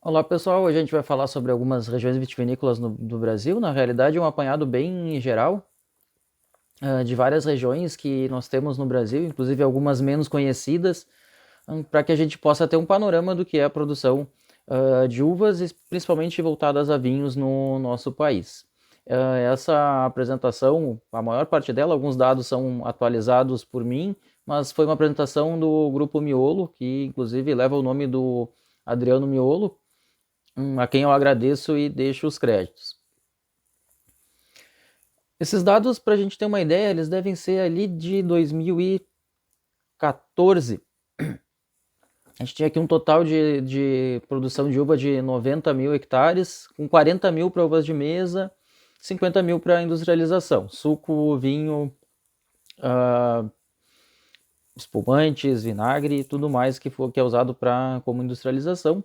Olá pessoal, hoje a gente vai falar sobre algumas regiões vitivinícolas do Brasil. Na realidade é um apanhado bem geral de várias regiões que nós temos no Brasil, inclusive algumas menos conhecidas, para que a gente possa ter um panorama do que é a produção de uvas, e principalmente voltadas a vinhos no nosso país. Essa apresentação, a maior parte dela, alguns dados são atualizados por mim, mas foi uma apresentação do Grupo Miolo, que inclusive leva o nome do Adriano Miolo, a quem eu agradeço e deixo os créditos. Esses dados, para a gente ter uma ideia, eles devem ser ali de 2014. A gente tinha aqui um total de produção de uva de 90 mil hectares, com 40 mil para uvas de mesa, 50 mil para industrialização, suco, vinho, espumantes, vinagre e tudo mais que é usado como industrialização.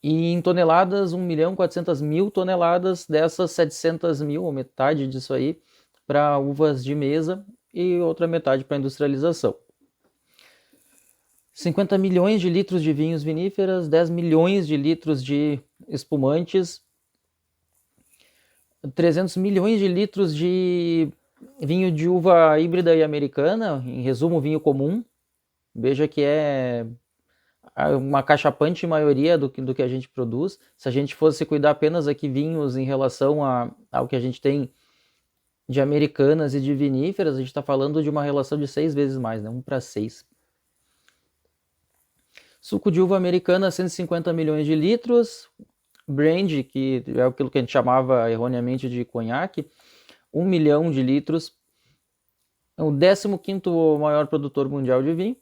E em toneladas, 1.400.000 toneladas, dessas 700 mil, ou metade disso aí, para uvas de mesa e outra metade para industrialização. 50 milhões de litros de vinhos viníferas, 10 milhões de litros de espumantes, 300 milhões de litros de vinho de uva híbrida e americana, em resumo, vinho comum. Veja que é uma cachapante maioria do que a gente produz. Se a gente fosse cuidar apenas aqui vinhos em relação ao que a gente tem de americanas e de viníferas, a gente está falando de uma relação de 6 vezes mais, né? 1:6. Suco de uva americana, 150 milhões de litros. Brandy, que é aquilo que a gente chamava erroneamente de conhaque, 1 milhão de litros. É o 15º maior produtor mundial de vinho.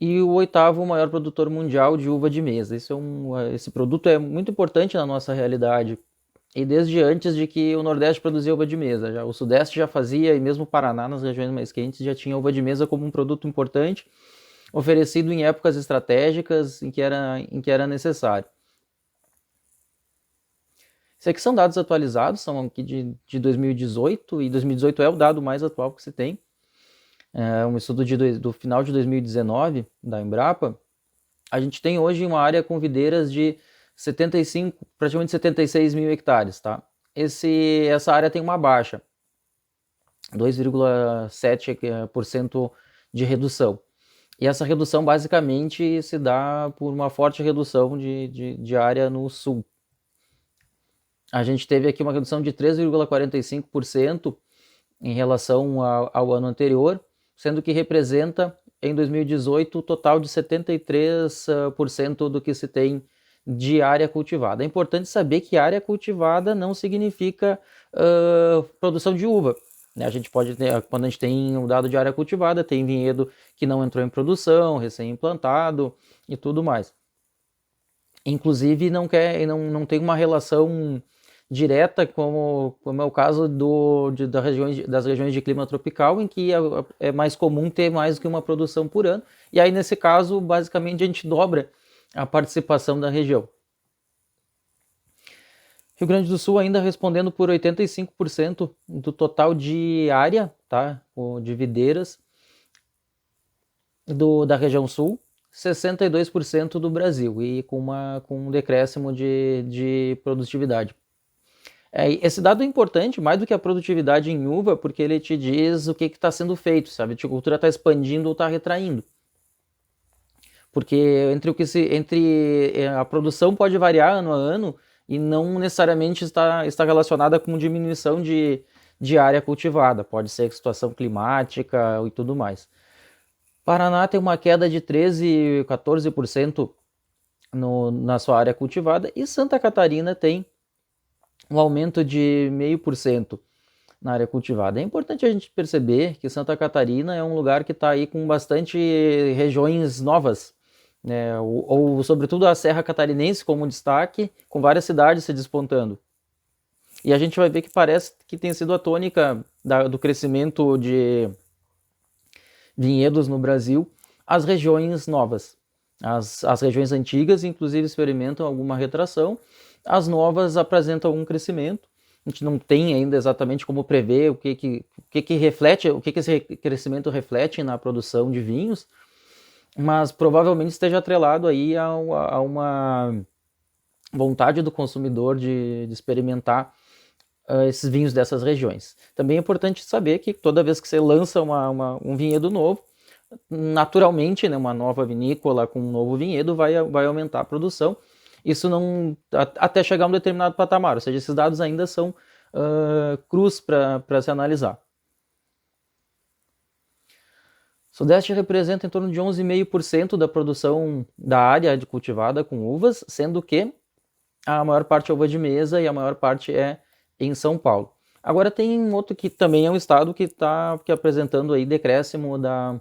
E o 8º maior produtor mundial de uva de mesa. Esse produto é muito importante na nossa realidade. E desde antes de que o Nordeste produzia uva de mesa. O Sudeste já fazia, e mesmo o Paraná, nas regiões mais quentes, já tinha uva de mesa como um produto importante, oferecido em épocas estratégicas em que era necessário. Esses aqui são dados atualizados, são aqui de 2018, e 2018 é o dado mais atual que se tem. É um estudo do final de 2019, da Embrapa. A gente tem hoje uma área com videiras de 75, praticamente 76 mil hectares. Tá? Essa área tem uma baixa, 2,7% de redução. E essa redução basicamente se dá por uma forte redução de área no sul. A gente teve aqui uma redução de 3,45% em relação ao ano anterior, sendo que representa, em 2018, o total de 73% do que se tem de área cultivada. É importante saber que área cultivada não significa produção de uva. A gente pode ter, quando a gente tem um dado de área cultivada, tem vinhedo que não entrou em produção, recém-implantado e tudo mais. Inclusive não tem uma relação direta, como é o caso das regiões de clima tropical, em que é mais comum ter mais do que uma produção por ano. E aí, nesse caso, basicamente, a gente dobra a participação da região. Rio Grande do Sul ainda respondendo por 85% do total de área, tá, de videiras da região sul, 62% do Brasil, e com um decréscimo de produtividade. Esse dado é importante, mais do que a produtividade em uva, porque ele te diz o que está sendo feito, se a viticultura está expandindo ou está retraindo. Porque a produção pode variar ano a ano e não necessariamente está relacionada com diminuição de área cultivada. Pode ser situação climática e tudo mais. Paraná tem uma queda de 13%, 14% na sua área cultivada, e Santa Catarina tem um aumento de 0,5% na área cultivada. É importante a gente perceber que Santa Catarina é um lugar que está aí com bastante regiões novas, né? ou sobretudo a Serra Catarinense como destaque, com várias cidades se despontando. E a gente vai ver que parece que tem sido a tônica do crescimento de vinhedos no Brasil, as regiões novas. As regiões antigas, inclusive, experimentam alguma retração, as novas apresentam algum crescimento. A gente não tem ainda exatamente como prever o que reflete, o que esse crescimento reflete na produção de vinhos, mas provavelmente esteja atrelado aí a uma vontade do consumidor de experimentar esses vinhos dessas regiões. Também é importante saber que toda vez que você lança um vinhedo novo, naturalmente, né, uma nova vinícola com um novo vinhedo vai aumentar a produção. Isso não até chegar a um determinado patamar, ou seja, esses dados ainda são crus para se analisar. O Sudeste representa em torno de 11,5% da produção da área de cultivada com uvas, sendo que a maior parte é uva de mesa e a maior parte é em São Paulo. Agora tem um outro que também é um estado que está apresentando aí decréscimo da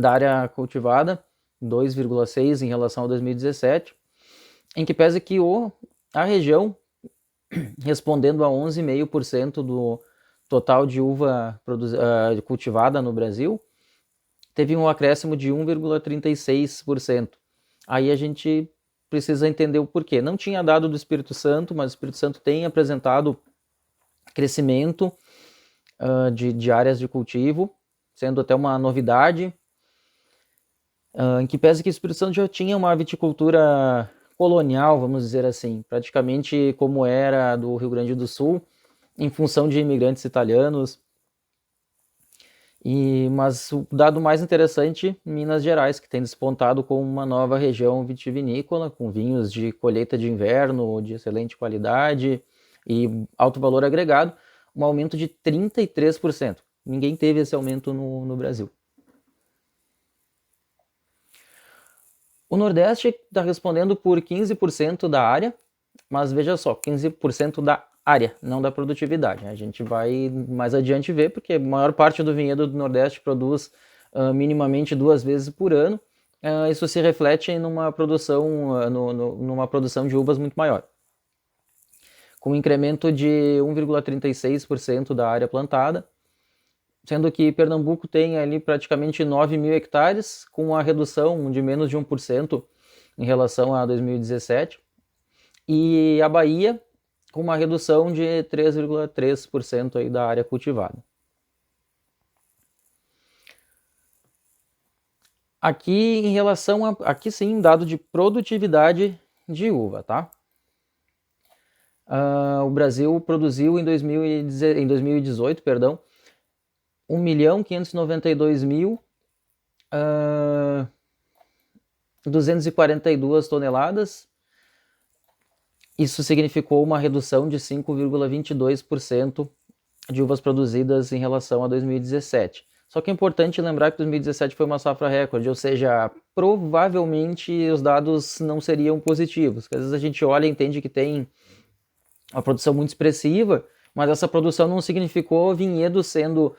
área cultivada, 2,6 em relação a 2017, em que pese que a região, respondendo a 11,5% do total de uva cultivada no Brasil, teve um acréscimo de 1,36%. Aí a gente precisa entender o porquê. Não tinha dado do Espírito Santo, mas o Espírito Santo tem apresentado crescimento de áreas de cultivo, sendo até uma novidade, em que pese que o Espírito Santo já tinha uma viticultura colonial, vamos dizer assim, praticamente como era do Rio Grande do Sul, em função de imigrantes italianos. Mas o dado mais interessante, Minas Gerais, que tem despontado como uma nova região vitivinícola, com vinhos de colheita de inverno, de excelente qualidade e alto valor agregado, um aumento de 33%. Ninguém teve esse aumento no Brasil. O Nordeste está respondendo por 15% da área, mas veja só, 15% da área, não da produtividade. A gente vai mais adiante ver, porque a maior parte do vinhedo do Nordeste produz minimamente 2 vezes por ano. Isso se reflete numa produção, numa produção de uvas muito maior, com um incremento de 1,36% da área plantada, sendo que Pernambuco tem ali praticamente 9 mil hectares, com a redução de menos de 1% em relação a 2017, e a Bahia com uma redução de 3,3% aí da área cultivada. Aqui em relação aqui sim, dado de produtividade de uva, tá? O Brasil produziu em 2018, 1.592.242 toneladas. Isso significou uma redução de 5,22% de uvas produzidas em relação a 2017. Só que é importante lembrar que 2017 foi uma safra recorde, ou seja, provavelmente os dados não seriam positivos. Às vezes a gente olha e entende que tem uma produção muito expressiva, mas essa produção não significou vinhedos sendo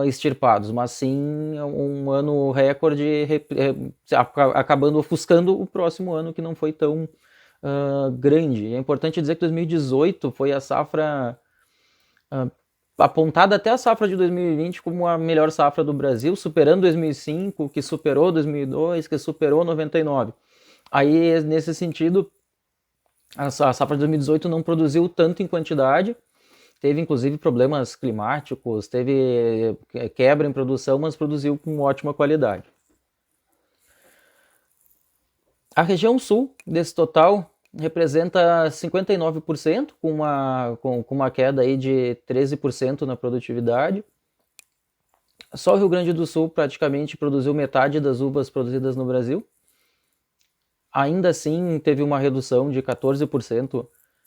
extirpados, mas sim um ano recorde, acabando ofuscando o próximo ano que não foi tão grande. É importante dizer que 2018 foi a safra apontada até a safra de 2020 como a melhor safra do Brasil, superando 2005, que superou 2002, que superou 99. Aí, nesse sentido, a safra de 2018 não produziu tanto em quantidade, teve inclusive problemas climáticos, teve quebra em produção, mas produziu com ótima qualidade. A região sul desse total representa 59%, com uma queda aí de 13% na produtividade. Só o Rio Grande do Sul praticamente produziu metade das uvas produzidas no Brasil. Ainda assim, teve uma redução de 14%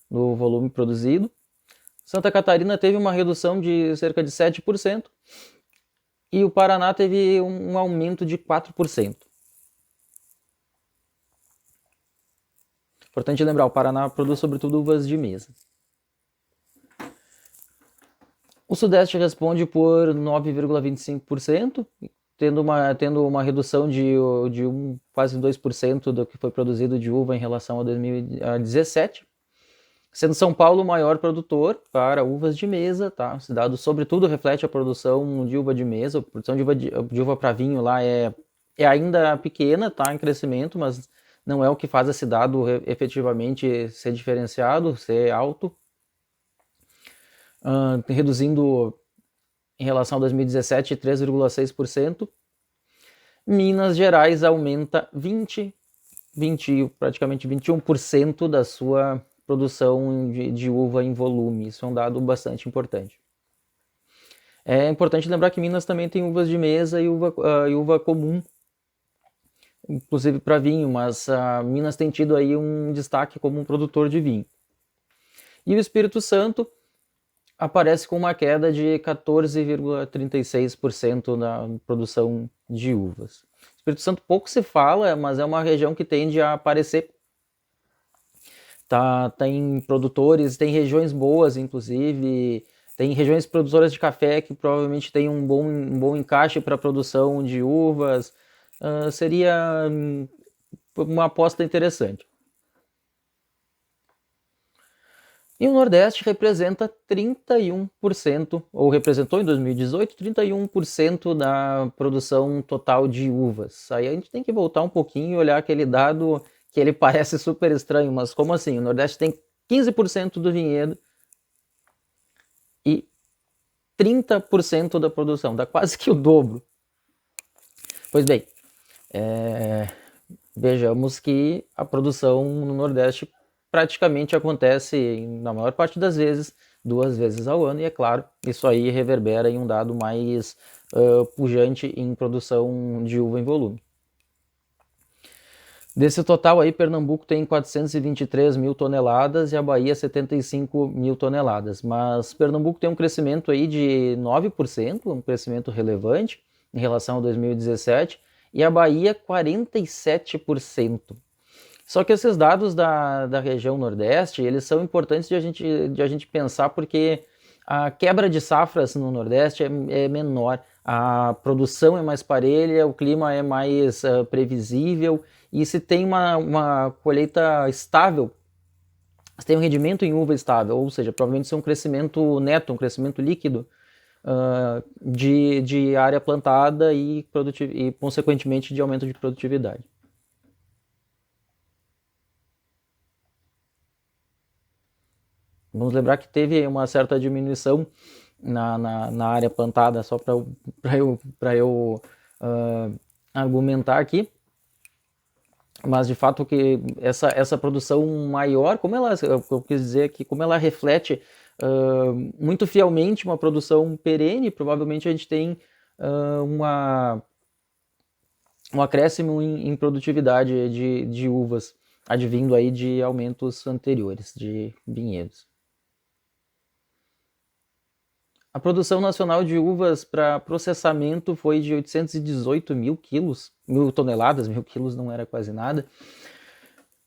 no volume produzido. Santa Catarina teve uma redução de cerca de 7%. E o Paraná teve um aumento de 4%. Importante lembrar, o Paraná produz sobretudo uvas de mesa. O Sudeste responde por 9,25%, tendo uma redução de quase 2% do que foi produzido de uva em relação a 2017. Sendo São Paulo o maior produtor para uvas de mesa, tá? Esse dado, sobretudo, reflete a produção de uva de mesa. A produção de uva para vinho lá é ainda pequena, tá? Em crescimento, mas não é o que faz esse dado efetivamente ser diferenciado, ser alto. Reduzindo em relação a 2017 3,6%. Minas Gerais aumenta praticamente 21% da sua produção de uva em volume. Isso é um dado bastante importante. É importante lembrar que Minas também tem uvas de mesa e uva comum, inclusive para vinho, mas Minas tem tido aí um destaque como um produtor de vinho. E o Espírito Santo aparece com uma queda de 14,36% na produção de uvas. O Espírito Santo pouco se fala, mas é uma região que tende a aparecer. Tem produtores, tem regiões boas, inclusive, tem regiões produtoras de café que provavelmente tem um bom encaixe para a produção de uvas. Seria uma aposta interessante. E o Nordeste representa 31%, ou representou em 2018, 31% da produção total de uvas. Aí a gente tem que voltar um pouquinho e olhar aquele dado que ele parece super estranho, mas como assim? O Nordeste tem 15% do vinhedo e 30% da produção, dá quase que o dobro. Pois bem, vejamos que a produção no Nordeste praticamente acontece, na maior parte das vezes, 2 vezes ao ano, e é claro, isso aí reverbera em um dado mais pujante em produção de uva em volume. Desse total aí, Pernambuco tem 423 mil toneladas e a Bahia 75 mil toneladas, mas Pernambuco tem um crescimento aí de 9%, um crescimento relevante em relação a 2017, e a Bahia 47%. Só que esses dados da região Nordeste, eles são importantes de a gente pensar porque a quebra de safras no Nordeste é menor, a produção é mais parelha, o clima é mais previsível, e se tem uma colheita estável, se tem um rendimento em uva estável, ou seja, provavelmente isso é um crescimento neto, um crescimento líquido de área plantada e consequentemente de aumento de produtividade. Vamos lembrar que teve uma certa diminuição na área plantada, só para eu argumentar aqui. Mas de fato que essa produção maior, eu quis dizer que como ela reflete muito fielmente uma produção perene, provavelmente a gente tem um acréscimo em produtividade de uvas, advindo aí de aumentos anteriores de vinhedos. A produção nacional de uvas para processamento foi de 818 mil toneladas, mil quilos não era quase nada,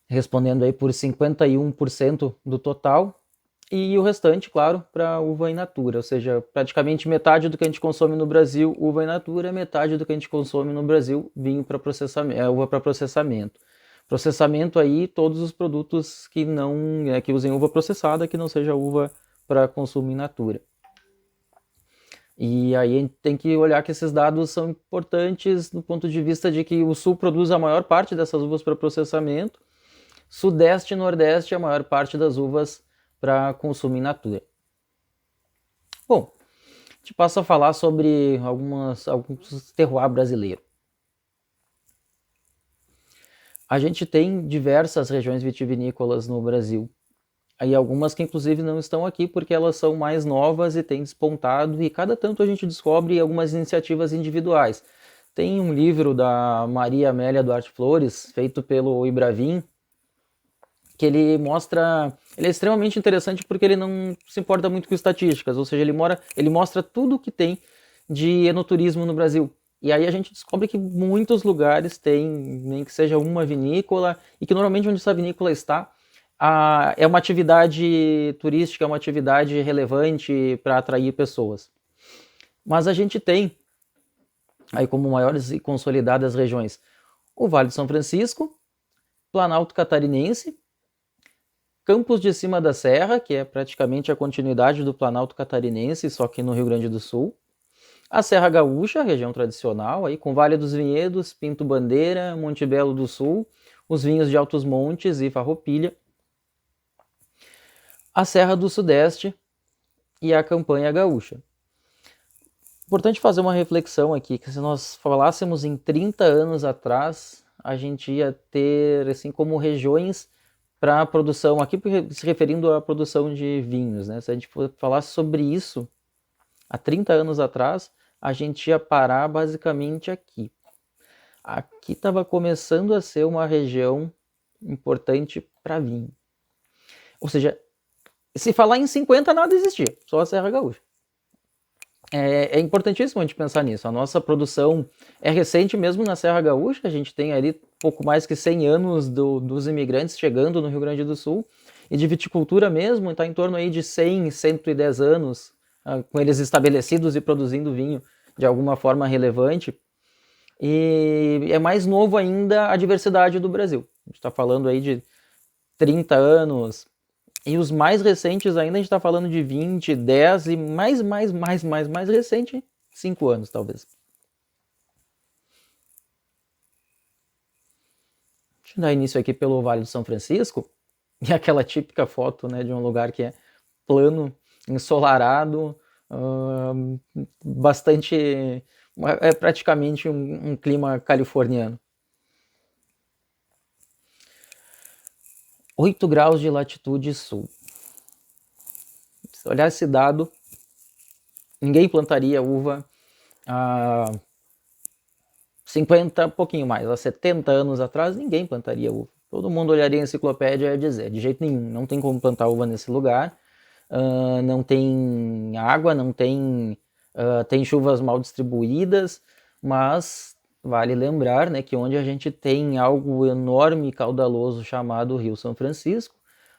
respondendo aí por 51% do total, e o restante, claro, para uva in natura, ou seja, praticamente metade do que a gente consome no Brasil, uva in natura, metade do que a gente consome no Brasil, vinho para processamento, uva para processamento. Processamento aí, todos os produtos que que usem uva processada, que não seja uva para consumo in natura. E aí a gente tem que olhar que esses dados são importantes do ponto de vista de que o Sul produz a maior parte dessas uvas para processamento, Sudeste e Nordeste a maior parte das uvas para consumo in natura. Bom, a gente passa a falar sobre alguns terroir brasileiros. A gente tem diversas regiões vitivinícolas no Brasil. Aí algumas que inclusive não estão aqui porque elas são mais novas e têm despontado, e cada tanto a gente descobre algumas iniciativas individuais. Tem um livro da Maria Amélia Duarte Flores, feito pelo Ibravin, que ele é extremamente interessante porque ele não se importa muito com estatísticas, ou seja, ele mostra tudo o que tem de enoturismo no Brasil. E aí a gente descobre que muitos lugares têm, nem que seja uma vinícola, e que normalmente onde essa vinícola está, é uma atividade turística, é uma atividade relevante para atrair pessoas. Mas a gente tem, aí como maiores e consolidadas regiões, o Vale do São Francisco, Planalto Catarinense, Campos de Cima da Serra, que é praticamente a continuidade do Planalto Catarinense, só que no Rio Grande do Sul, a Serra Gaúcha, região tradicional, aí com Vale dos Vinhedos, Pinto Bandeira, Monte Belo do Sul, os vinhos de Altos Montes e Farroupilha, a Serra do Sudeste e a Campanha Gaúcha. Importante fazer uma reflexão aqui, que se nós falássemos em 30 anos atrás, a gente ia ter, assim, como regiões para a produção, aqui se referindo à produção de vinhos, né? Se a gente falasse sobre isso há 30 anos atrás, a gente ia parar basicamente aqui. Aqui estava começando a ser uma região importante para vinho. Ou seja, se falar em 50, nada existia, só a Serra Gaúcha. É importantíssimo a gente pensar nisso. A nossa produção é recente mesmo na Serra Gaúcha, a gente tem ali pouco mais que 100 anos dos imigrantes chegando no Rio Grande do Sul, e de viticultura mesmo, está em torno aí de 100, 110 anos, com eles estabelecidos e produzindo vinho de alguma forma relevante. E é mais novo ainda a diversidade do Brasil. A gente está falando aí de 30 anos, e os mais recentes ainda a gente está falando de 20, 10 e mais recente, 5 anos talvez. Deixa eu dar início aqui pelo Vale do São Francisco, e aquela típica foto, né, de um lugar que é plano, ensolarado, bastante... é praticamente um clima californiano. 8 graus de latitude sul. Se olhar esse dado, ninguém plantaria uva há 50, pouquinho mais, há 70 anos atrás, ninguém plantaria uva. Todo mundo olharia a enciclopédia e ia dizer, de jeito nenhum, não tem como plantar uva nesse lugar, não tem água, não tem, tem chuvas mal distribuídas, mas vale lembrar, né, que onde a gente tem algo enorme e caudaloso chamado Rio São Francisco,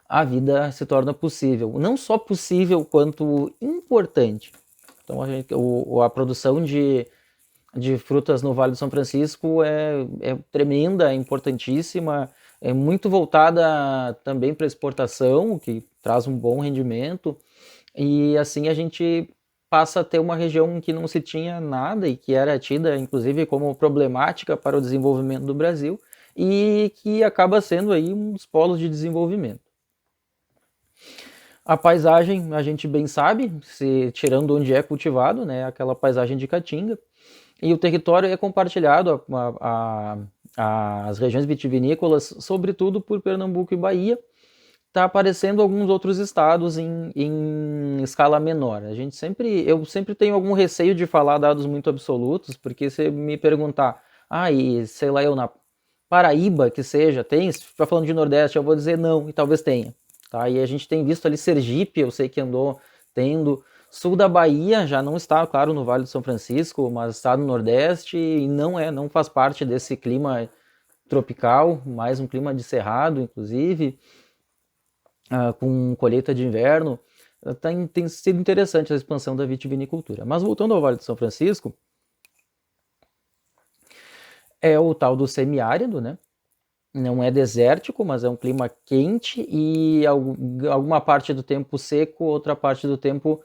a vida se torna possível. Não só possível, quanto importante. Então a produção de frutas no Vale do São Francisco é tremenda, é importantíssima, é muito voltada também para exportação, o que traz um bom rendimento, e assim a gente passa a ter uma região que não se tinha nada e que era tida inclusive como problemática para o desenvolvimento do Brasil, e que acaba sendo aí um dos polos de desenvolvimento. A paisagem, a gente bem sabe, se tirando onde é cultivado, né, aquela paisagem de caatinga, e o território é compartilhado as regiões vitivinícolas, sobretudo por Pernambuco e Bahia. Está aparecendo alguns outros estados em escala menor. Eu sempre tenho algum receio de falar dados muito absolutos, porque se me perguntar, e sei lá, eu na Paraíba, que seja, tem? Se estiver falando de Nordeste, eu vou dizer não, e talvez tenha. Tá? E a gente tem visto ali Sergipe, eu sei que andou tendo. Sul da Bahia já não está, claro, no Vale do São Francisco, mas está no Nordeste e não faz parte desse clima tropical, mais um clima de cerrado, inclusive, com colheita de inverno. Tem sido interessante a expansão da vitivinicultura. Mas voltando ao Vale do São Francisco, é o tal do semiárido, né? Não é desértico, mas é um clima quente e alguma parte do tempo seco, outra parte do tempo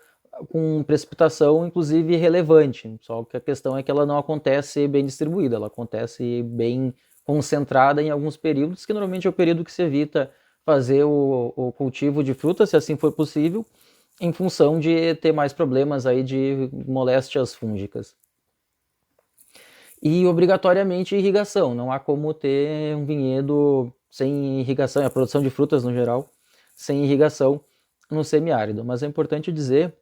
com precipitação, inclusive relevante. Só que a questão é que ela não acontece bem distribuída, ela acontece bem concentrada em alguns períodos, que normalmente é o período que se evita fazer o cultivo de frutas, se assim for possível, em função de ter mais problemas aí de moléstias fúngicas. E obrigatoriamente irrigação, não há como ter um vinhedo sem irrigação, a produção de frutas no geral, sem irrigação no semiárido. Mas é importante dizer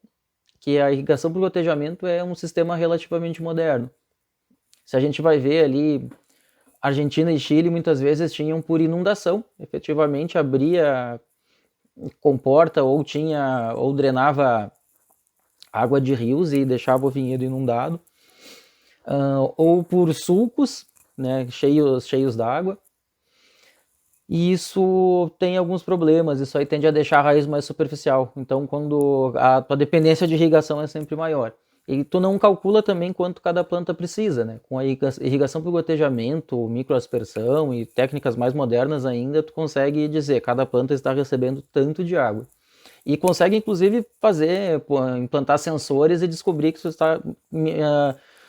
que a irrigação por gotejamento é um sistema relativamente moderno. Se a gente vai ver ali, Argentina e Chile muitas vezes tinham por inundação, efetivamente abria comporta ou drenava água de rios e deixava o vinhedo inundado, ou por sulcos, né, cheios d'água. E isso tem alguns problemas, isso aí tende a deixar a raiz mais superficial. Então, quando a tua dependência de irrigação é sempre maior. E tu não calcula também quanto cada planta precisa, né? Com a irrigação por gotejamento, microaspersão e técnicas mais modernas ainda, tu consegue dizer cada planta está recebendo tanto de água. E consegue, inclusive, implantar sensores e descobrir que tu está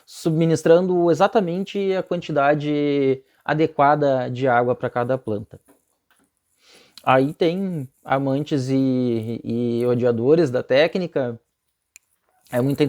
subministrando exatamente a quantidade adequada de água para cada planta. Aí tem amantes e odiadores da técnica, é muita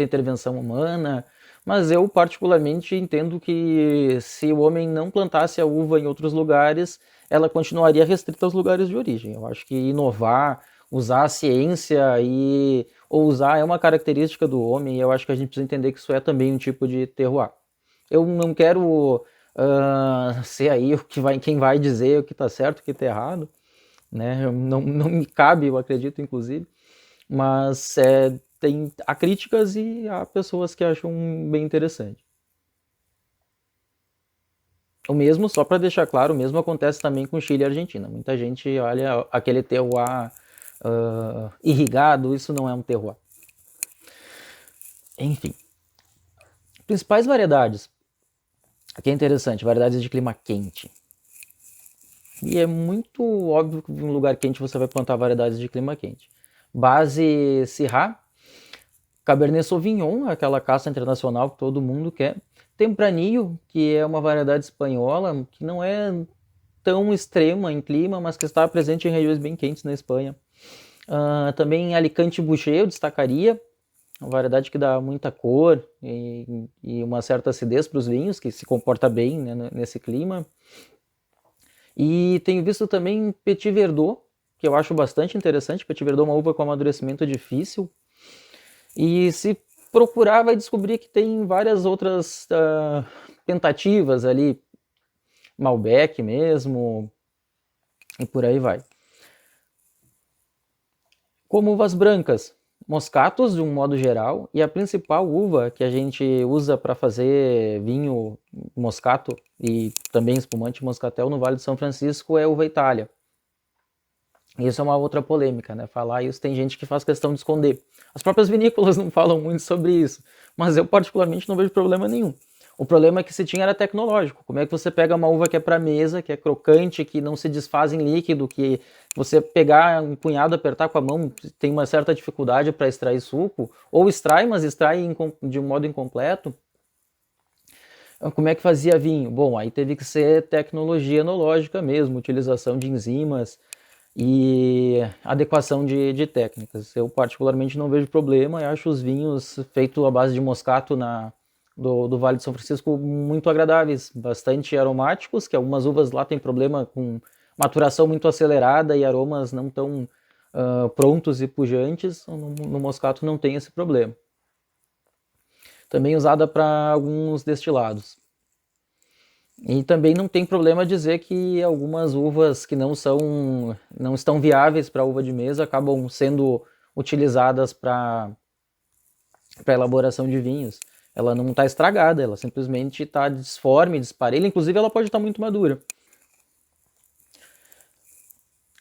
intervenção humana, mas eu particularmente entendo que se o homem não plantasse a uva em outros lugares, ela continuaria restrita aos lugares de origem. Eu acho que inovar, usar a ciência e ousar é uma característica do homem, e eu acho que a gente precisa entender que isso é também um tipo de terroir. Eu não quero ser aí quem vai dizer o que está certo, o que está errado, né? Não me cabe, eu acredito, inclusive, mas há críticas e há pessoas que acham bem interessante. O mesmo, só para deixar claro, o mesmo acontece também com Chile e Argentina. Muita gente olha aquele terroir irrigado, isso não é um terroir. Enfim, principais variedades. Aqui é interessante, variedades de clima quente. E é muito óbvio que em um lugar quente você vai plantar variedades de clima quente. Base Syrah, Cabernet Sauvignon, aquela caça internacional que todo mundo quer. Tempranillo, que é uma variedade espanhola, que não é tão extrema em clima, mas que está presente em regiões bem quentes na Espanha. Também Alicante Bouschet eu destacaria, uma variedade que dá muita cor e uma certa acidez para os vinhos, que se comporta bem, né, nesse clima. E tenho visto também Petit Verdot, que eu acho bastante interessante. Petit Verdot é uma uva com amadurecimento difícil. E se procurar, vai descobrir que tem várias outras tentativas ali, Malbec mesmo, e por aí vai. Como uvas brancas, moscatos de um modo geral, e a principal uva que a gente usa para fazer vinho moscato e também espumante moscatel no Vale de São Francisco é uva Itália. Isso é uma outra polêmica, né? Falar isso tem gente que faz questão de esconder. As próprias vinícolas não falam muito sobre isso, mas eu particularmente não vejo problema nenhum. O problema é que se tinha era tecnológico. Como é que você pega uma uva que é para mesa, que é crocante, que não se desfaz em líquido, que você pegar um punhado, apertar com a mão, tem uma certa dificuldade para extrair suco, ou extrai, mas extrai de um modo incompleto. Como é que fazia vinho? Bom, aí teve que ser tecnologia enológica mesmo, utilização de enzimas e adequação de técnicas. Eu particularmente não vejo problema, eu acho os vinhos feitos à base de moscato do Vale de São Francisco muito agradáveis, bastante aromáticos, que algumas uvas lá têm problema com maturação muito acelerada e aromas não tão prontos e pujantes. No moscato não tem esse problema. Também usada para alguns destilados. E também não tem problema dizer que algumas uvas que não estão viáveis para uva de mesa acabam sendo utilizadas para elaboração de vinhos. Ela não está estragada, ela simplesmente está disforme, disparelha, inclusive ela pode estar muito madura.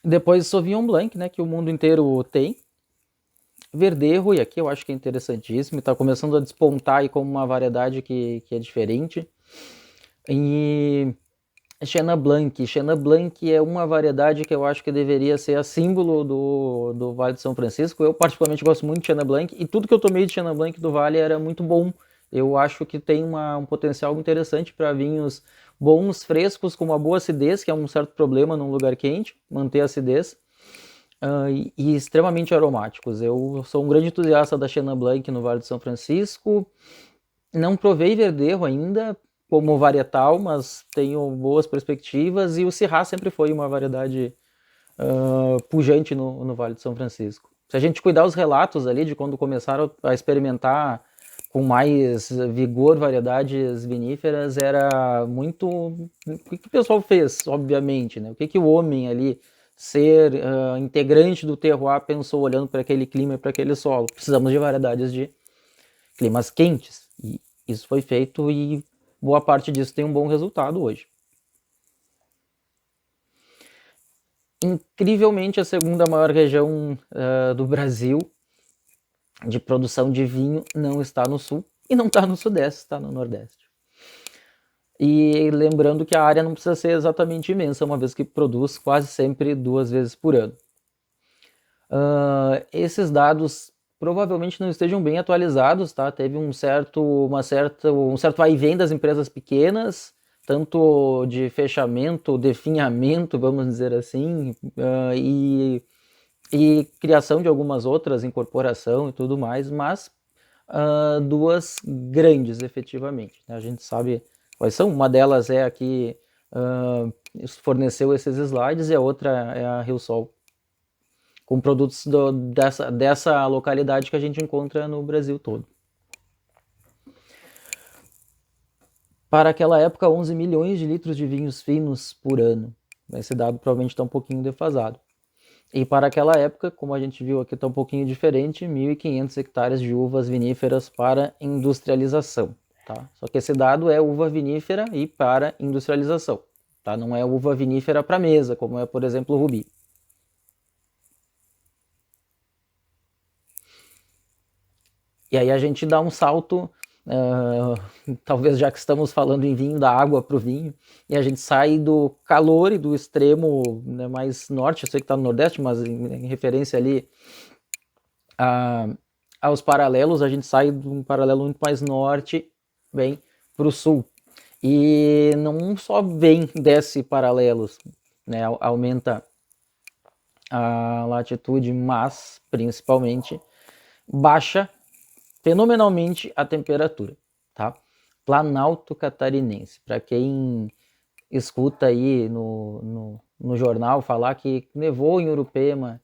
Depois Sauvignon Blanc, né, que o mundo inteiro tem. Verdejo, e aqui eu acho que é interessantíssimo, está começando a despontar aí como uma variedade que é diferente. E Chenin Blanc. Chenin Blanc é uma variedade que eu acho que deveria ser a símbolo do Vale de São Francisco. Eu particularmente gosto muito de Chenin Blanc e tudo que eu tomei de Chenin Blanc do Vale era muito bom. Eu acho que tem um potencial interessante para vinhos bons, frescos, com uma boa acidez, que é um certo problema num lugar quente, manter a acidez, e extremamente aromáticos. Eu sou um grande entusiasta da Chenin Blanc no Vale de São Francisco. Não provei Verdejo ainda como varietal, mas tenho boas perspectivas, e o Syrah sempre foi uma variedade pujante no Vale de São Francisco. Se a gente cuidar os relatos ali de quando começaram a experimentar com mais vigor variedades viníferas, era muito... O que o pessoal fez, obviamente, né? O que o homem ali, ser integrante do terroir, pensou olhando para aquele clima e para aquele solo? Precisamos de variedades de climas quentes. E isso foi feito e boa parte disso tem um bom resultado hoje. Incrivelmente, a segunda maior região do Brasil de produção de vinho não está no sul e não está no sudeste, está no nordeste. E lembrando que a área não precisa ser exatamente imensa, uma vez que produz quase sempre 2 vezes por ano. Esses dados provavelmente não estejam bem atualizados, tá? Teve um certo vai e vem das empresas pequenas, tanto de fechamento, definhamento, vamos dizer assim, e e criação de algumas outras, incorporação e tudo mais, mas duas grandes, efetivamente. A gente sabe quais são. Uma delas é a que forneceu esses slides e a outra é a RioSol, com produtos dessa localidade que a gente encontra no Brasil todo. Para aquela época, 11 milhões de litros de vinhos finos por ano. Esse dado provavelmente está um pouquinho defasado. E para aquela época, como a gente viu aqui, está um pouquinho diferente, 1.500 hectares de uvas viníferas para industrialização. Tá? Só que esse dado é uva vinífera e para industrialização. Tá? Não é uva vinífera para mesa, como é, por exemplo, o Rubi. E aí a gente dá um salto, talvez já que estamos falando em vinho, da água para o vinho, e a gente sai do calor e do extremo, né, mais norte, eu sei que está no Nordeste, mas em referência ali aos paralelos, a gente sai de um paralelo muito mais norte, vem para o sul. E não só desce paralelos, né, aumenta a latitude, mas principalmente baixa fenomenalmente a temperatura, tá? Planalto Catarinense, para quem escuta aí no jornal falar que nevou em Urupema,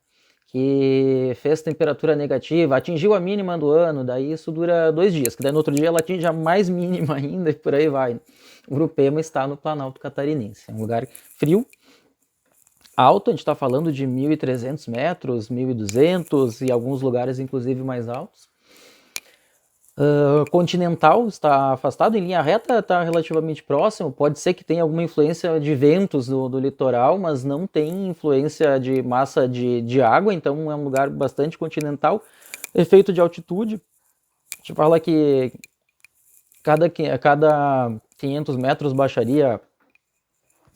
que fez temperatura negativa, atingiu a mínima do ano, daí isso dura 2 dias, que daí no outro dia ela atinge a mais mínima ainda e por aí vai. Urupema está no Planalto Catarinense, é um lugar frio, alto, a gente está falando de 1.300 metros, 1.200 e alguns lugares inclusive mais altos. Continental está afastado, em linha reta está relativamente próximo, pode ser que tenha alguma influência de ventos do litoral, mas não tem influência de massa de água, então é um lugar bastante continental. Efeito de altitude, a gente fala que cada 500 metros baixaria,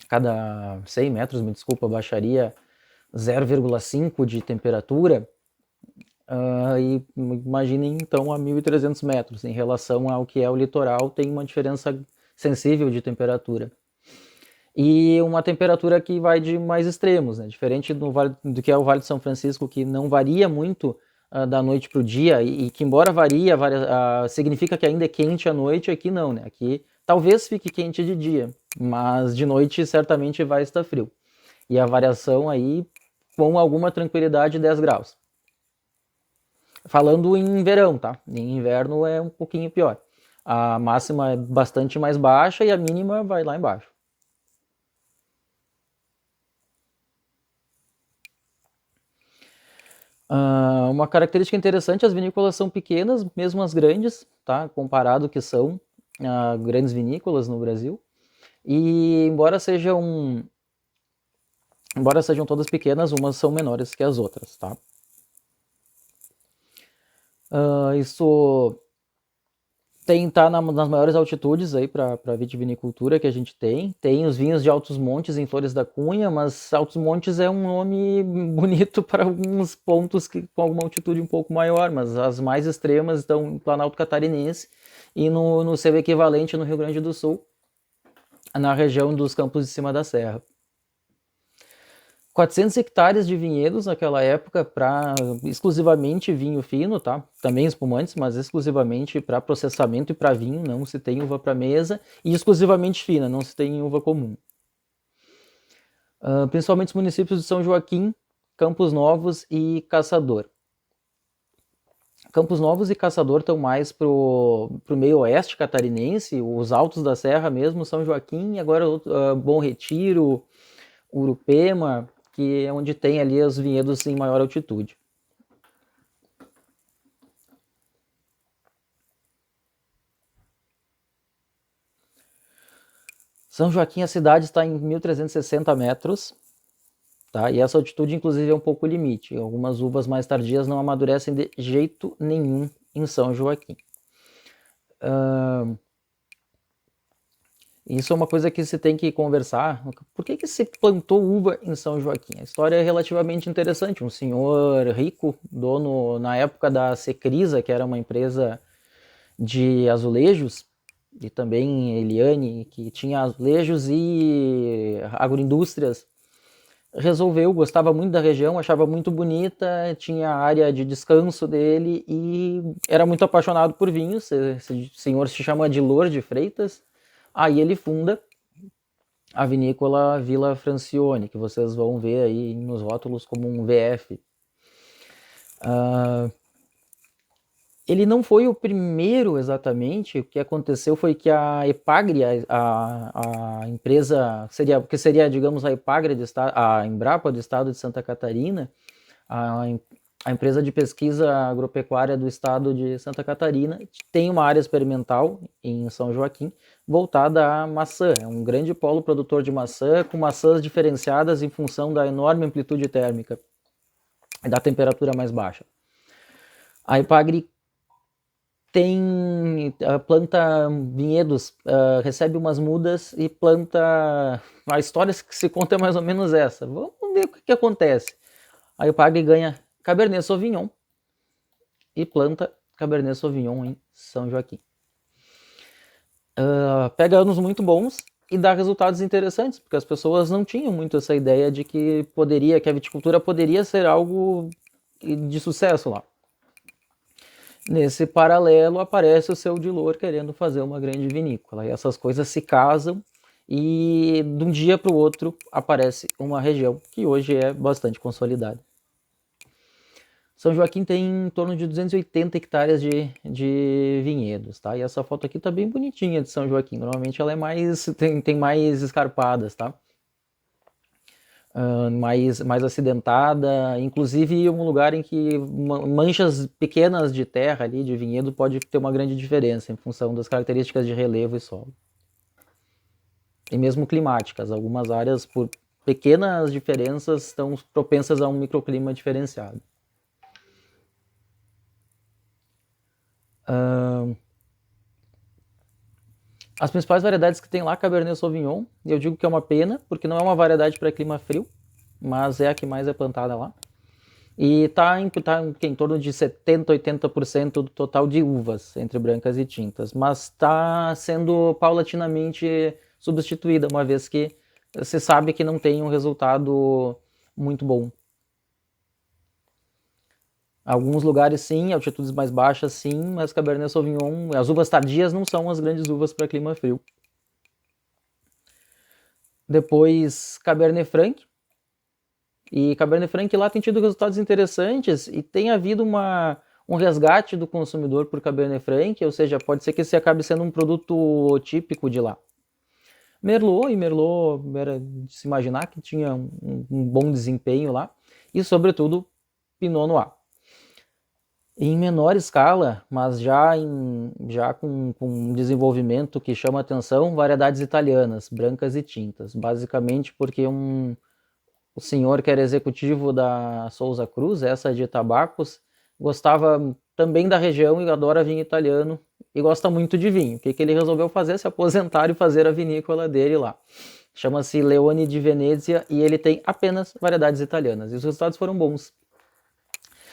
cada 100 metros, me desculpa, baixaria 0,5 de temperatura. E imaginem então a 1.300 metros, em relação ao que é o litoral, tem uma diferença sensível de temperatura. E uma temperatura que vai de mais extremos, né? Diferente do que é o Vale de São Francisco, que não varia muito da noite para o dia, e que embora varia, significa que ainda é quente à noite, aqui não, né? Aqui talvez fique quente de dia, mas de noite certamente vai estar frio. E a variação aí, com alguma tranquilidade, 10 graus. Falando em verão, tá? Em inverno é um pouquinho pior. A máxima é bastante mais baixa e a mínima vai lá embaixo. Uma característica interessante, as vinícolas são pequenas, mesmo as grandes, tá? Comparado que são grandes vinícolas no Brasil. E embora sejam todas pequenas, umas são menores que as outras, tá? Isso tá nas maiores altitudes aí para vitivinicultura que a gente tem. Tem os vinhos de Altos Montes em Flores da Cunha, mas Altos Montes é um nome bonito para alguns pontos com alguma altitude um pouco maior, mas as mais extremas estão em Planalto Catarinense e no seu equivalente no Rio Grande do Sul, na região dos Campos de Cima da Serra. 400 hectares de vinhedos naquela época para exclusivamente vinho fino, tá? Também espumantes, mas exclusivamente para processamento e para vinho, não se tem uva para mesa, e exclusivamente fina, não se tem uva comum. Principalmente os municípios de São Joaquim, Campos Novos e Caçador. Campos Novos e Caçador estão mais pro meio oeste catarinense, os altos da serra mesmo, São Joaquim, e agora Bom Retiro, Urupema, que é onde tem ali os vinhedos em maior altitude. São Joaquim, a cidade está em 1.360 metros, tá? E essa altitude, inclusive, é um pouco limite. Algumas uvas mais tardias não amadurecem de jeito nenhum em São Joaquim. Isso é uma coisa que se tem que conversar. Por que se plantou uva em São Joaquim? A história é relativamente interessante. Um senhor rico, dono na época da Secrisa, que era uma empresa de azulejos, e também Eliane, que tinha azulejos e agroindústrias resolveu, gostava muito da região, achava muito bonita, tinha a área de descanso dele e era muito apaixonado por vinhos. Esse senhor se chama Adilor de Freitas. Aí ele funda a vinícola Vila Francione, que vocês vão ver aí nos rótulos como um VF. Ele não foi o primeiro exatamente. O que aconteceu foi que a Epagre, a empresa, que seria, digamos, a Epagre, a Embrapa do estado de Santa Catarina, a empresa de pesquisa agropecuária do estado de Santa Catarina, tem uma área experimental em São Joaquim voltada à maçã. É um grande polo produtor de maçã, com maçãs diferenciadas em função da enorme amplitude térmica e da temperatura mais baixa. A Epagre planta vinhedos, recebe umas mudas e planta. A história que se conta é mais ou menos essa. Vamos ver o que acontece. A Epagre ganha Cabernet Sauvignon e planta Cabernet Sauvignon em São Joaquim. Pega anos muito bons e dá resultados interessantes, porque as pessoas não tinham muito essa ideia de que a viticultura poderia ser algo de sucesso lá. Nesse paralelo aparece o seu Dilor querendo fazer uma grande vinícola. E essas coisas se casam e de um dia para o outro aparece uma região que hoje é bastante consolidada. São Joaquim tem em torno de 280 hectares de vinhedos, tá? E essa foto aqui tá bem bonitinha de São Joaquim. Normalmente ela é tem mais escarpadas, tá? Mais acidentada, inclusive um lugar em que manchas pequenas de terra ali, de vinhedo, pode ter uma grande diferença em função das características de relevo e solo. E mesmo climáticas, algumas áreas, por pequenas diferenças, estão propensas a um microclima diferenciado. As principais variedades que tem lá, Cabernet Sauvignon, eu digo que é uma pena, porque não é uma variedade para clima frio, mas é a que mais é plantada lá. E está em torno de 70%, 80% do total de uvas, entre brancas e tintas, mas está sendo paulatinamente substituída, uma vez que se sabe que não tem um resultado muito bom. Alguns lugares sim, altitudes mais baixas sim, mas Cabernet Sauvignon, as uvas tardias não são as grandes uvas para clima frio. Depois Cabernet Franc, e Cabernet Franc lá tem tido resultados interessantes e tem havido um resgate do consumidor por Cabernet Franc, ou seja, pode ser que esse acabe sendo um produto típico de lá. Merlot era de se imaginar que tinha um bom desempenho lá, e sobretudo Pinot Noir. Em menor escala, mas já com um desenvolvimento que chama atenção, variedades italianas, brancas e tintas, basicamente porque o senhor que era executivo da Souza Cruz, essa de tabacos, gostava também da região e adora vinho italiano e gosta muito de vinho. O que ele resolveu fazer? Se aposentar e fazer a vinícola dele lá. Chama-se Leone di Venezia e ele tem apenas variedades italianas. E os resultados foram bons.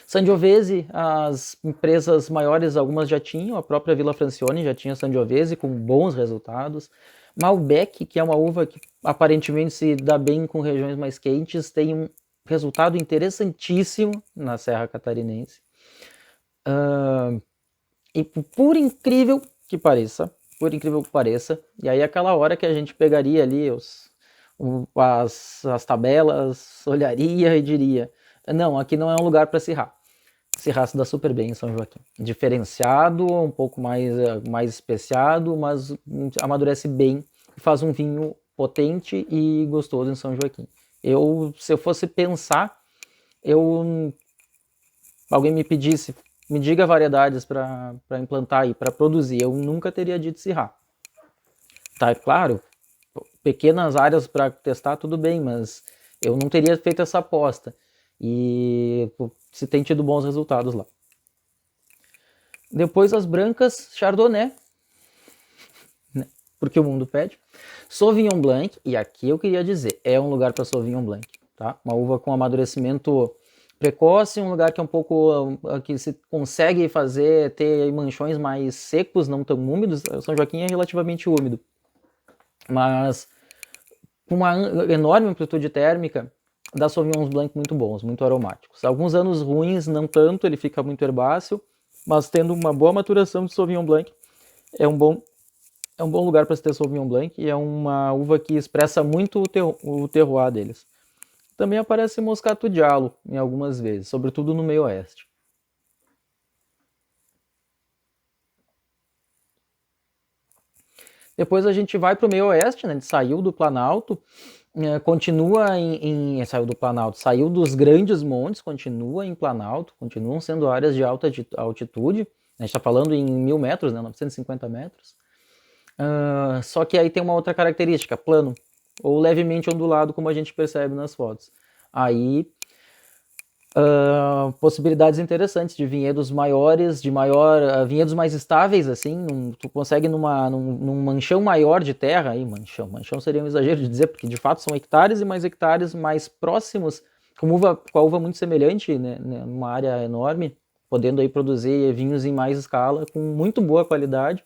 Sangiovese, as empresas maiores, algumas já tinham, a própria Vila Francione já tinha Sangiovese com bons resultados. Malbec, que é uma uva que aparentemente se dá bem com regiões mais quentes, tem um resultado interessantíssimo na Serra Catarinense. E por incrível que pareça, e aí aquela hora que a gente pegaria ali as tabelas, olharia e diria, não, aqui não é um lugar para Syrah. Syrah se dá super bem em São Joaquim. Diferenciado, um pouco mais especiado, mas amadurece bem e faz um vinho potente e gostoso em São Joaquim. Se eu fosse pensar, alguém me pedisse, me diga variedades para implantar e para produzir, eu nunca teria dito Syrah. Tá, claro, pequenas áreas para testar, tudo bem, mas eu não teria feito essa aposta. E se tem tido bons resultados lá. Depois as brancas, Chardonnay, né? Porque o mundo pede. Sauvignon Blanc, e aqui eu queria dizer, é um lugar para Sauvignon Blanc, tá? Uma uva com amadurecimento precoce, um lugar que é um pouco que se consegue ter manchões mais secos, não tão úmidos. São Joaquim é relativamente úmido, mas com uma enorme amplitude térmica dá Sauvignons Blanc muito bons, muito aromáticos. Alguns anos ruins, não tanto, ele fica muito herbáceo, mas tendo uma boa maturação de Sauvignon Blanc, é um bom lugar para se ter Sauvignon Blanc e é uma uva que expressa muito o terroir deles. Também aparece Moscato Diallo em algumas vezes, sobretudo no meio oeste. Depois a gente vai para o meio oeste, né? A gente saiu do Planalto, continua saiu do Planalto, saiu dos grandes montes, continua em Planalto, continuam sendo áreas de alta altitude. A gente está falando em 1.000 metros, né? 950 metros. Só que aí tem uma outra característica, plano, ou levemente ondulado, como a gente percebe nas fotos. Aí, possibilidades interessantes de vinhedos maiores, vinhedos mais estáveis, assim, tu consegue num manchão maior de terra, aí manchão seria um exagero de dizer, porque de fato são hectares e mais hectares mais próximos, com a uva muito semelhante, né, numa área enorme, podendo aí produzir vinhos em mais escala, com muito boa qualidade.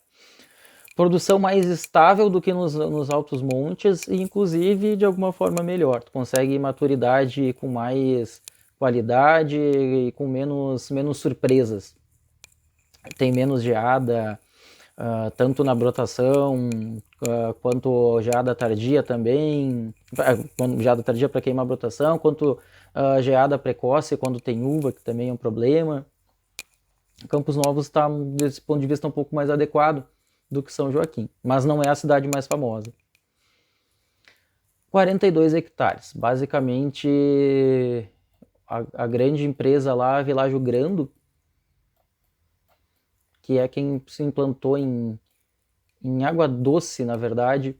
Produção mais estável do que nos altos montes e, inclusive, de alguma forma melhor. Tu consegue maturidade com mais qualidade e com menos surpresas. Tem menos geada, tanto na brotação, quanto geada tardia também. Geada tardia para queimar a brotação, quanto geada precoce quando tem uva, que também é um problema. Campos Novos está, desse ponto de vista, um pouco mais adequado do que São Joaquim, mas não é a cidade mais famosa. 42 hectares, basicamente a grande empresa lá, a Világio Grando, que é quem se implantou em Água Doce, na verdade,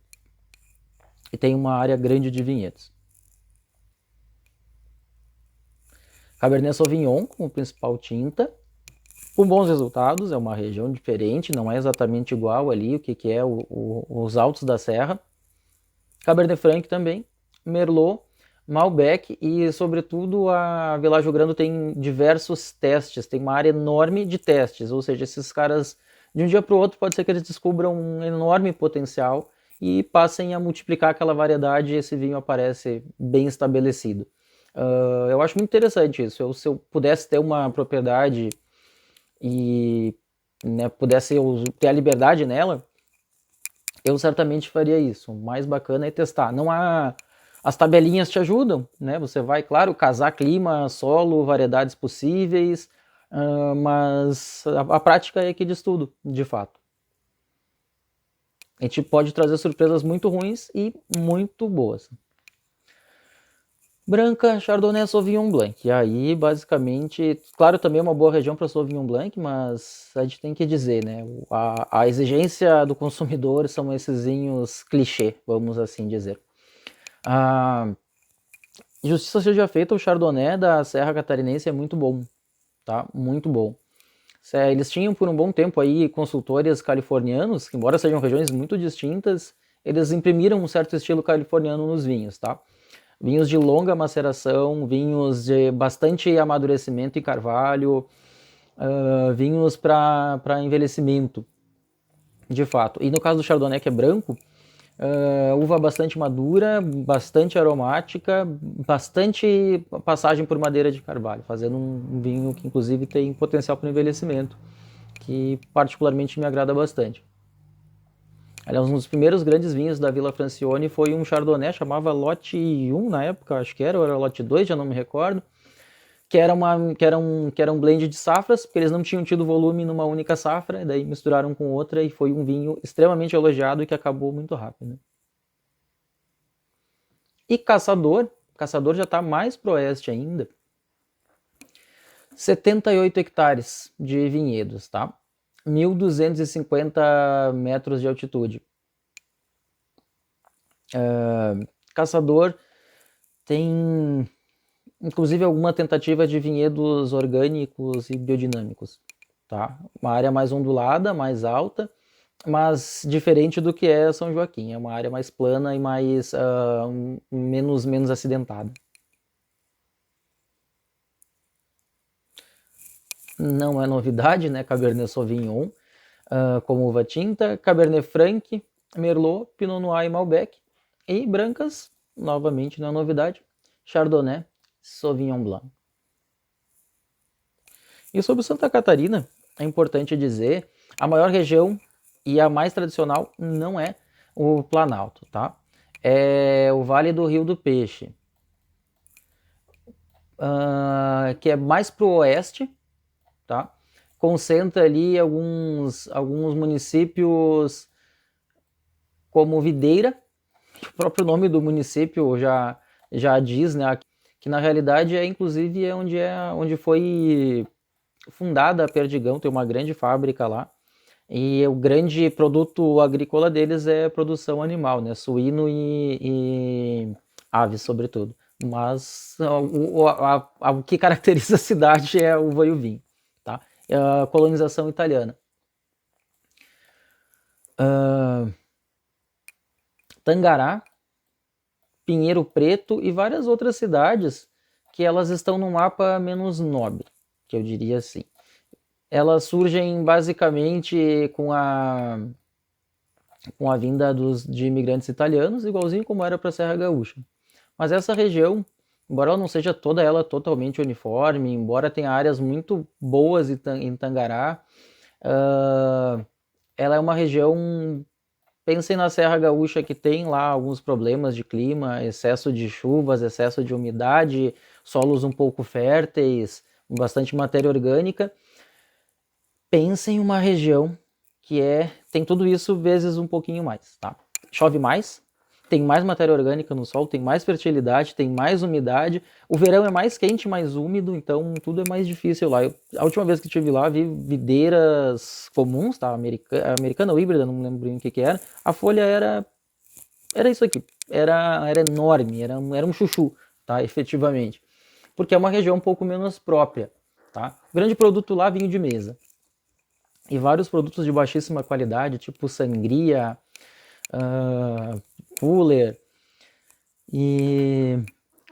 e tem uma área grande de vinhedos. Cabernet Sauvignon como principal tinta, com bons resultados, é uma região diferente, não é exatamente igual ali o que é os Altos da Serra. Cabernet Franc também, Merlot, Malbec e, sobretudo, a Világio Grando tem diversos testes, tem uma área enorme de testes, ou seja, esses caras, de um dia para o outro, pode ser que eles descubram um enorme potencial e passem a multiplicar aquela variedade e esse vinho aparece bem estabelecido. Eu acho muito interessante isso. Se eu pudesse ter uma propriedade e, né, pudesse ter a liberdade nela, eu certamente faria isso. O mais bacana é testar. Não há... As tabelinhas te ajudam, né? Você vai, claro, casar clima, solo, variedades possíveis, mas a prática é que diz tudo, de fato. A gente pode trazer surpresas muito ruins e muito boas. Branca, Chardonnay, Sauvignon Blanc. E aí, basicamente, claro, também é uma boa região para Sauvignon Blanc, mas a gente tem que dizer, né? A exigência do consumidor são esses vinhos clichê, vamos assim dizer. Justiça seja feita, o Chardonnay da Serra Catarinense é muito bom, tá? Muito bom. Eles tinham por um bom tempo aí consultores californianos, que embora sejam regiões muito distintas, eles imprimiram um certo estilo californiano nos vinhos, tá? Vinhos de longa maceração, vinhos de bastante amadurecimento em carvalho, vinhos para envelhecimento, de fato. E no caso do Chardonnay, que é branco, uva bastante madura, bastante aromática, bastante passagem por madeira de carvalho, fazendo um vinho que inclusive tem potencial para envelhecimento, que particularmente me agrada bastante. Aliás, um dos primeiros grandes vinhos da Vila Francione foi um Chardonnay, chamava Lote 1 na época, acho que era, ou era Lote 2, já não me recordo, que era um blend de safras, porque eles não tinham tido volume numa única safra, daí misturaram com outra e foi um vinho extremamente elogiado e que acabou muito rápido. E Caçador já está mais pro oeste ainda, 78 hectares de vinhedos, tá? 1.250 metros de altitude. Caçador tem, inclusive, alguma tentativa de vinhedos orgânicos e biodinâmicos, tá? Uma área mais ondulada, mais alta, mas diferente do que é São Joaquim. É uma área mais plana e mais menos acidentada. Não é novidade, né? Cabernet Sauvignon como uva tinta, Cabernet Franc, Merlot, Pinot Noir e Malbec. E brancas, novamente, não é novidade. Chardonnay, Sauvignon Blanc. E sobre Santa Catarina, é importante dizer, a maior região e a mais tradicional não é o Planalto, tá? É o Vale do Rio do Peixe, que é mais para o oeste, tá? Concentra ali alguns municípios como Videira, que o próprio nome do município já diz, né? Que na realidade inclusive onde foi fundada a Perdigão, tem uma grande fábrica lá. E o grande produto agrícola deles é produção animal, né? Suíno e aves, sobretudo. Mas o que caracteriza a cidade é a uva e o vinho, tá? É a colonização italiana. Tangará, Pinheiro Preto e várias outras cidades que elas estão no mapa menos nobre, que eu diria assim. Elas surgem basicamente com a vinda de imigrantes italianos, igualzinho como era para a Serra Gaúcha. Mas essa região, embora ela não seja toda ela totalmente uniforme, embora tenha áreas muito boas em Tangará, ela é uma região. Pensem na Serra Gaúcha, que tem lá alguns problemas de clima, excesso de chuvas, excesso de umidade, solos um pouco férteis, bastante matéria orgânica. Pensem em uma região que tem tudo isso vezes um pouquinho mais, tá? Chove mais, tem mais matéria orgânica no solo, tem mais fertilidade, tem mais umidade. O verão é mais quente, mais úmido, então tudo é mais difícil lá. A última vez que estive lá, vi videiras comuns, tá? Americana ou híbrida, não lembro bem o que era. A folha era isso aqui, era enorme, era um chuchu, tá? Efetivamente. Porque é uma região um pouco menos própria, tá? O grande produto lá, vinho de mesa. E vários produtos de baixíssima qualidade, tipo sangria, cooler.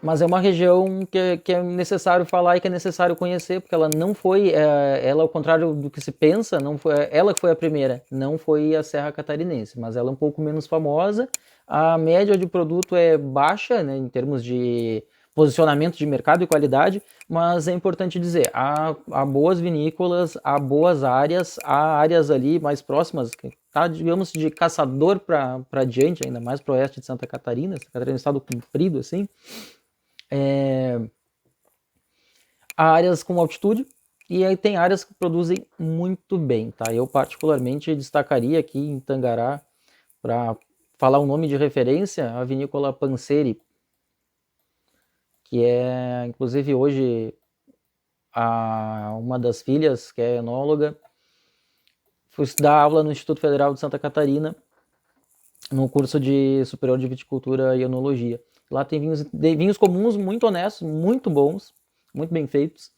Mas é uma região que é necessário falar e que é necessário conhecer, porque ela não foi, ela ao contrário do que se pensa, não foi ela que foi a primeira, não foi a Serra Catarinense, mas ela é um pouco menos famosa. A média de produto é baixa, né, em termos de posicionamento de mercado e qualidade, mas é importante dizer, há boas vinícolas, há boas áreas, há áreas ali mais próximas, tá, digamos, de Caçador para diante, ainda mais para o oeste de Santa Catarina. Santa Catarina é um estado comprido, assim. Há áreas com altitude e aí tem áreas que produzem muito bem, tá? Eu particularmente destacaria aqui em Tangará, para falar um nome de referência, a vinícola Panseri, que é, inclusive, hoje uma das filhas, que é enóloga, foi dar aula no Instituto Federal de Santa Catarina, no curso de superior de viticultura e enologia. Lá tem vinhos comuns muito honestos, muito bons, muito bem feitos.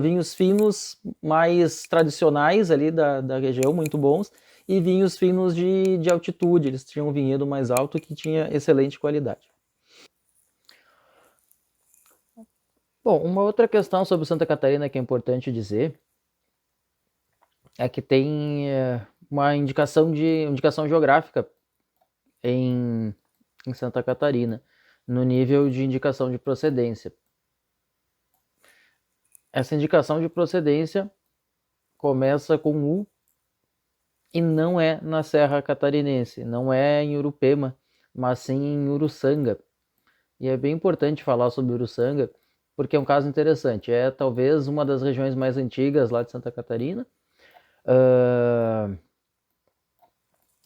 Vinhos finos mais tradicionais ali da região, muito bons. E vinhos finos de altitude, eles tinham um vinhedo mais alto que tinha excelente qualidade. Bom, uma outra questão sobre Santa Catarina que é importante dizer é que tem uma indicação geográfica em Santa Catarina, no nível de indicação de procedência. Essa indicação de procedência começa com U e não é na Serra Catarinense, não é em Urupema, mas sim em Uruçanga. E é bem importante falar sobre Uruçanga, porque é um caso interessante. É talvez uma das regiões mais antigas lá de Santa Catarina,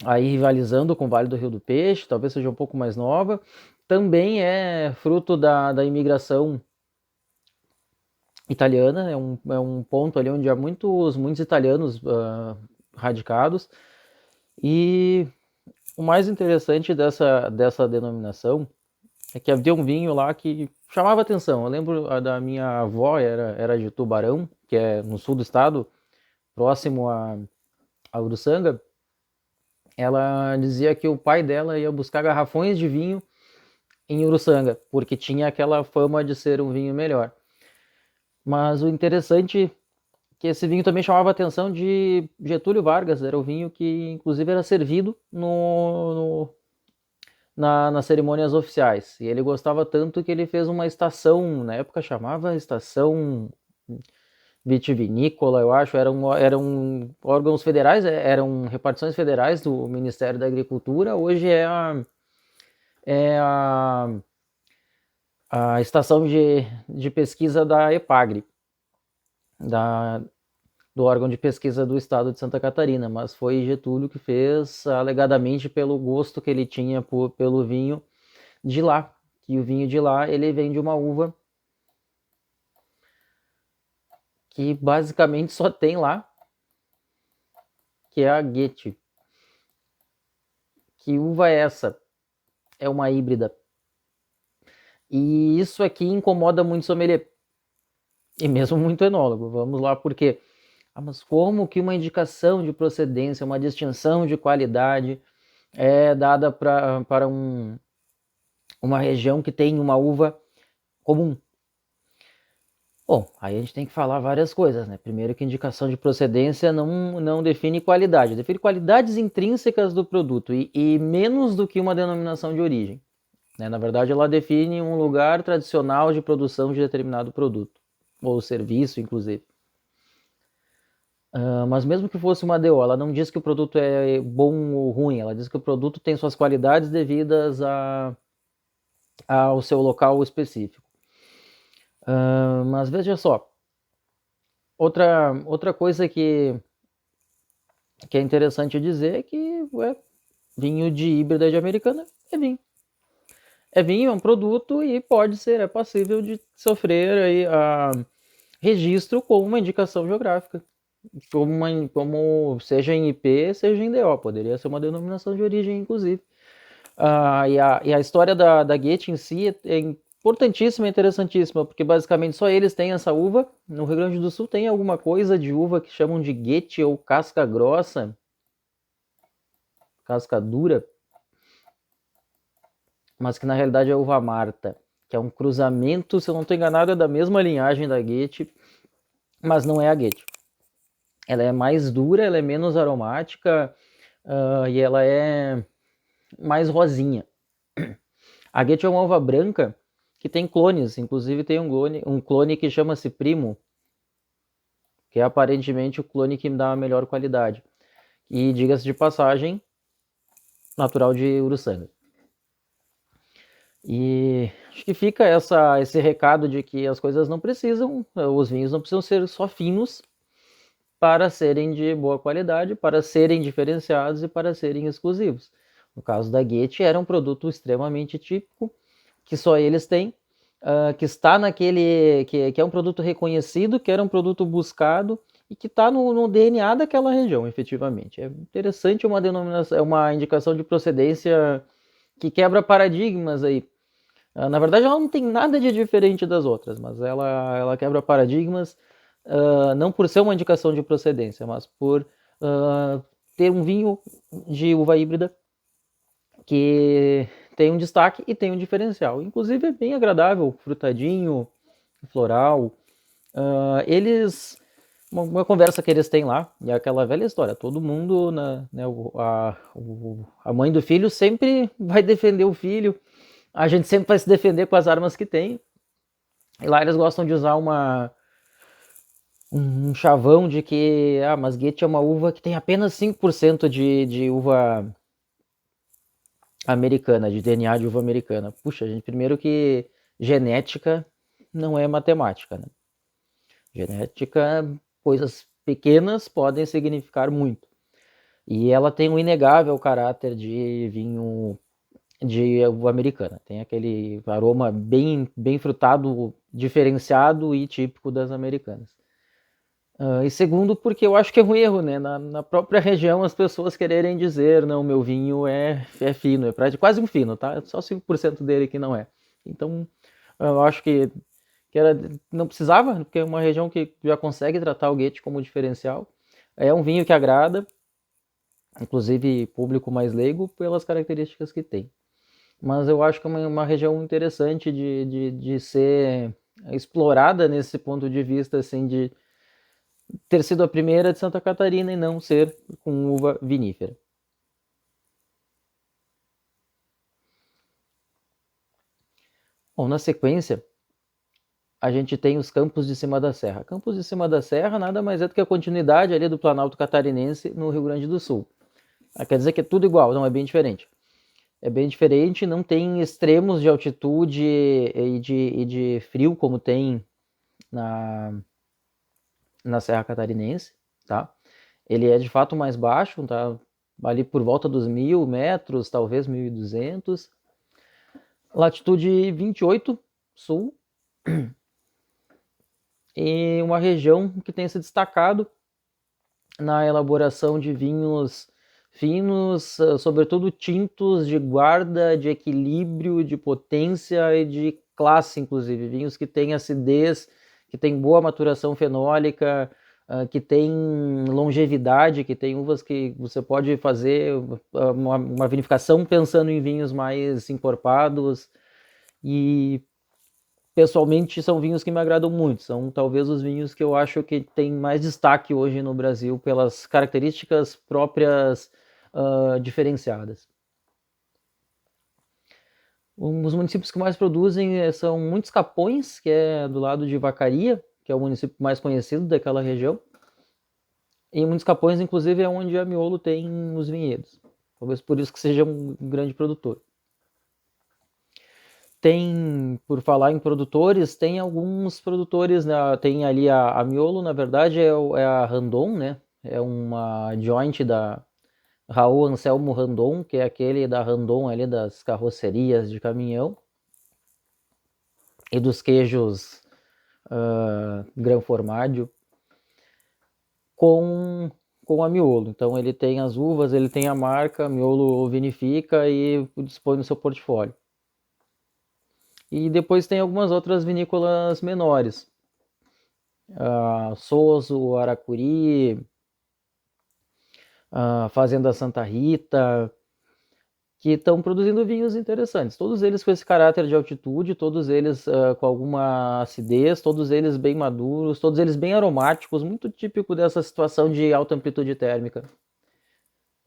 aí rivalizando com o Vale do Rio do Peixe, talvez seja um pouco mais nova. Também é fruto da imigração italiana, é um ponto ali onde há muitos italianos radicados. E o mais interessante dessa denominação é que havia um vinho lá que chamava atenção. Eu lembro da minha avó, era de Tubarão, que é no sul do estado, próximo a Uruçanga. Ela dizia que o pai dela ia buscar garrafões de vinho em Uruçanga, porque tinha aquela fama de ser um vinho melhor. Mas o interessante é que esse vinho também chamava a atenção de Getúlio Vargas, era o vinho que inclusive era servido nas cerimônias oficiais. E ele gostava tanto que ele fez uma estação, na época chamava Estação Vitivinícola, eu acho, eram órgãos federais, eram repartições federais do Ministério da Agricultura, hoje é a estação de pesquisa da EPAGRE, do órgão de pesquisa do estado de Santa Catarina, mas foi Getúlio que fez, alegadamente pelo gosto que ele tinha pelo vinho de lá, que o vinho de lá ele vem de uma uva que basicamente só tem lá, que é a Goethe. Que uva é essa? É uma híbrida. E isso aqui incomoda muito sommelier. E mesmo muito enólogo. Vamos lá, por quê? Mas como que uma indicação de procedência, uma distinção de qualidade é dada para uma região que tem uma uva comum? Bom, aí a gente tem que falar várias coisas, né? Primeiro que indicação de procedência não define qualidade, define qualidades intrínsecas do produto e menos do que uma denominação de origem. Né? Na verdade, ela define um lugar tradicional de produção de determinado produto, ou serviço, inclusive. Mas mesmo que fosse uma DO, ela não diz que o produto é bom ou ruim, ela diz que o produto tem suas qualidades devidas ao seu local específico. Mas veja só, outra coisa que é interessante dizer é que vinho de híbrida de americana é vinho. É vinho, é um produto e é passível de sofrer aí registro com uma indicação geográfica. Como seja em IP, seja em DO, poderia ser uma denominação de origem, inclusive. E a história da Goethe em si é importantíssima e interessantíssima, porque basicamente só eles têm essa uva. No Rio Grande do Sul tem alguma coisa de uva que chamam de Goethe ou casca grossa, casca dura, mas que na realidade é uva Marta, que é um cruzamento, se eu não estou enganado, é da mesma linhagem da Goethe, mas não é a Goethe. Ela é mais dura, ela é menos aromática e ela é mais rosinha. A Goethe é uma uva branca que tem clones, inclusive tem um clone que chama-se Primo, que é aparentemente o clone que dá a melhor qualidade. E diga-se de passagem, natural de Uruçanga. E acho que fica esse recado de que as coisas não precisam, os vinhos não precisam ser só finos para serem de boa qualidade, para serem diferenciados e para serem exclusivos. No caso da Goethe, era um produto extremamente típico, que só eles têm, que está naquele, que é um produto reconhecido, que era um produto buscado e que está no DNA daquela região, efetivamente. É interessante uma denominação, uma indicação de procedência que quebra paradigmas aí. Na verdade, ela não tem nada de diferente das outras, mas ela quebra paradigmas não por ser uma indicação de procedência, mas por ter um vinho de uva híbrida que tem um destaque e tem um diferencial. Inclusive é bem agradável, frutadinho, floral. Uma conversa que eles têm lá, e é aquela velha história, todo mundo, né, a mãe do filho sempre vai defender o filho, a gente sempre vai se defender com as armas que tem. E lá eles gostam de usar um chavão de que mas Goethe é uma uva que tem apenas 5% de uva americana, de DNA de uva americana. Puxa, gente, primeiro que genética não é matemática, né? Genética, coisas pequenas podem significar muito. E ela tem um inegável caráter de vinho de uva americana. Tem aquele aroma bem, bem frutado, diferenciado e típico das americanas. E segundo, porque eu acho que é um erro, né? Na própria região, as pessoas quererem dizer, não, meu vinho é fino, é quase um fino, tá? Só 5% dele que não é. Então, eu acho que não precisava, porque é uma região que já consegue tratar o Goethe como diferencial. É um vinho que agrada, inclusive público mais leigo, pelas características que tem. Mas eu acho que é uma região interessante de ser explorada nesse ponto de vista, assim, de ter sido a primeira de Santa Catarina e não ser com uva vinífera. Bom, na sequência, a gente tem os Campos de Cima da Serra. Campos de Cima da Serra nada mais é do que a continuidade ali do Planalto Catarinense no Rio Grande do Sul. Quer dizer que é tudo igual, não, é bem diferente. É bem diferente, não tem extremos de altitude e de frio como tem na Serra Catarinense, tá? Ele é de fato mais baixo, tá? Ali por volta dos 1.000 metros, talvez 1.200. Latitude 28, sul. E uma região que tem se destacado na elaboração de vinhos finos, sobretudo tintos de guarda, de equilíbrio, de potência e de classe, inclusive. Vinhos que têm acidez, que têm boa maturação fenólica, que têm longevidade, que têm uvas que você pode fazer uma vinificação pensando em vinhos mais encorpados. E pessoalmente são vinhos que me agradam muito, são talvez os vinhos que eu acho que tem mais destaque hoje no Brasil pelas características próprias diferenciadas. Os municípios que mais produzem são muitos Capões, que é do lado de Vacaria, que é o município mais conhecido daquela região. E muitos Capões, inclusive, é onde a Miolo tem os vinhedos. Talvez por isso que seja um grande produtor. Tem, por falar em produtores, tem alguns produtores, né? Tem ali a Miolo, na verdade, é a Randon, né? É uma joint da Raul Anselmo Randon, que é aquele da Randon ali das carrocerias de caminhão e dos queijos Gran Formaggio com a Miolo. Então ele tem as uvas, ele tem a marca, a Miolo vinifica e dispõe no seu portfólio. E depois tem algumas outras vinícolas menores. Soso, Aracuri, Fazenda Santa Rita, que estão produzindo vinhos interessantes. Todos eles com esse caráter de altitude, todos eles com alguma acidez, todos eles bem maduros, todos eles bem aromáticos, muito típico dessa situação de alta amplitude térmica.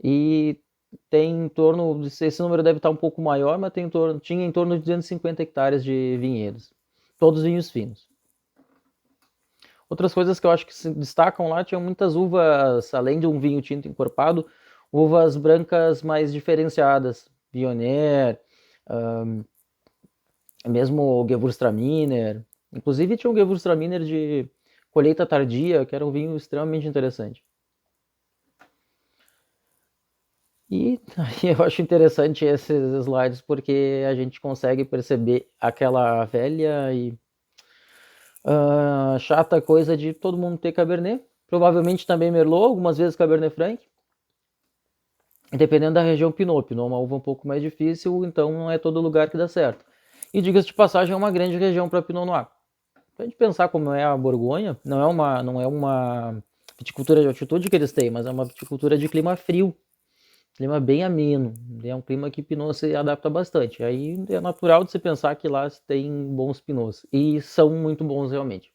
E tem em torno, esse número deve estar um pouco maior, mas tinha em torno de 250 hectares de vinhedos. Todos vinhos finos. Outras coisas que eu acho que se destacam lá, tinham muitas uvas, além de um vinho tinto encorpado, uvas brancas mais diferenciadas. Viognier, mesmo o Gewürztraminer. Inclusive tinha um Gewürztraminer de colheita tardia, que era um vinho extremamente interessante. E eu acho interessante esses slides porque a gente consegue perceber aquela velha e chata coisa de todo mundo ter Cabernet. Provavelmente também Merlot, algumas vezes Cabernet Franc. Dependendo da região, Pinot. Pinot é uma uva um pouco mais difícil, então não é todo lugar que dá certo. E diga-se de passagem, é uma grande região para Pinot Noir. Se a gente pensar como é a Borgonha, não é uma viticultura de altitude que eles têm, mas é uma viticultura de clima frio. Clima bem ameno, é um clima que Pinot se adapta bastante. Aí é natural de se pensar que lá tem bons Pinots, e são muito bons realmente.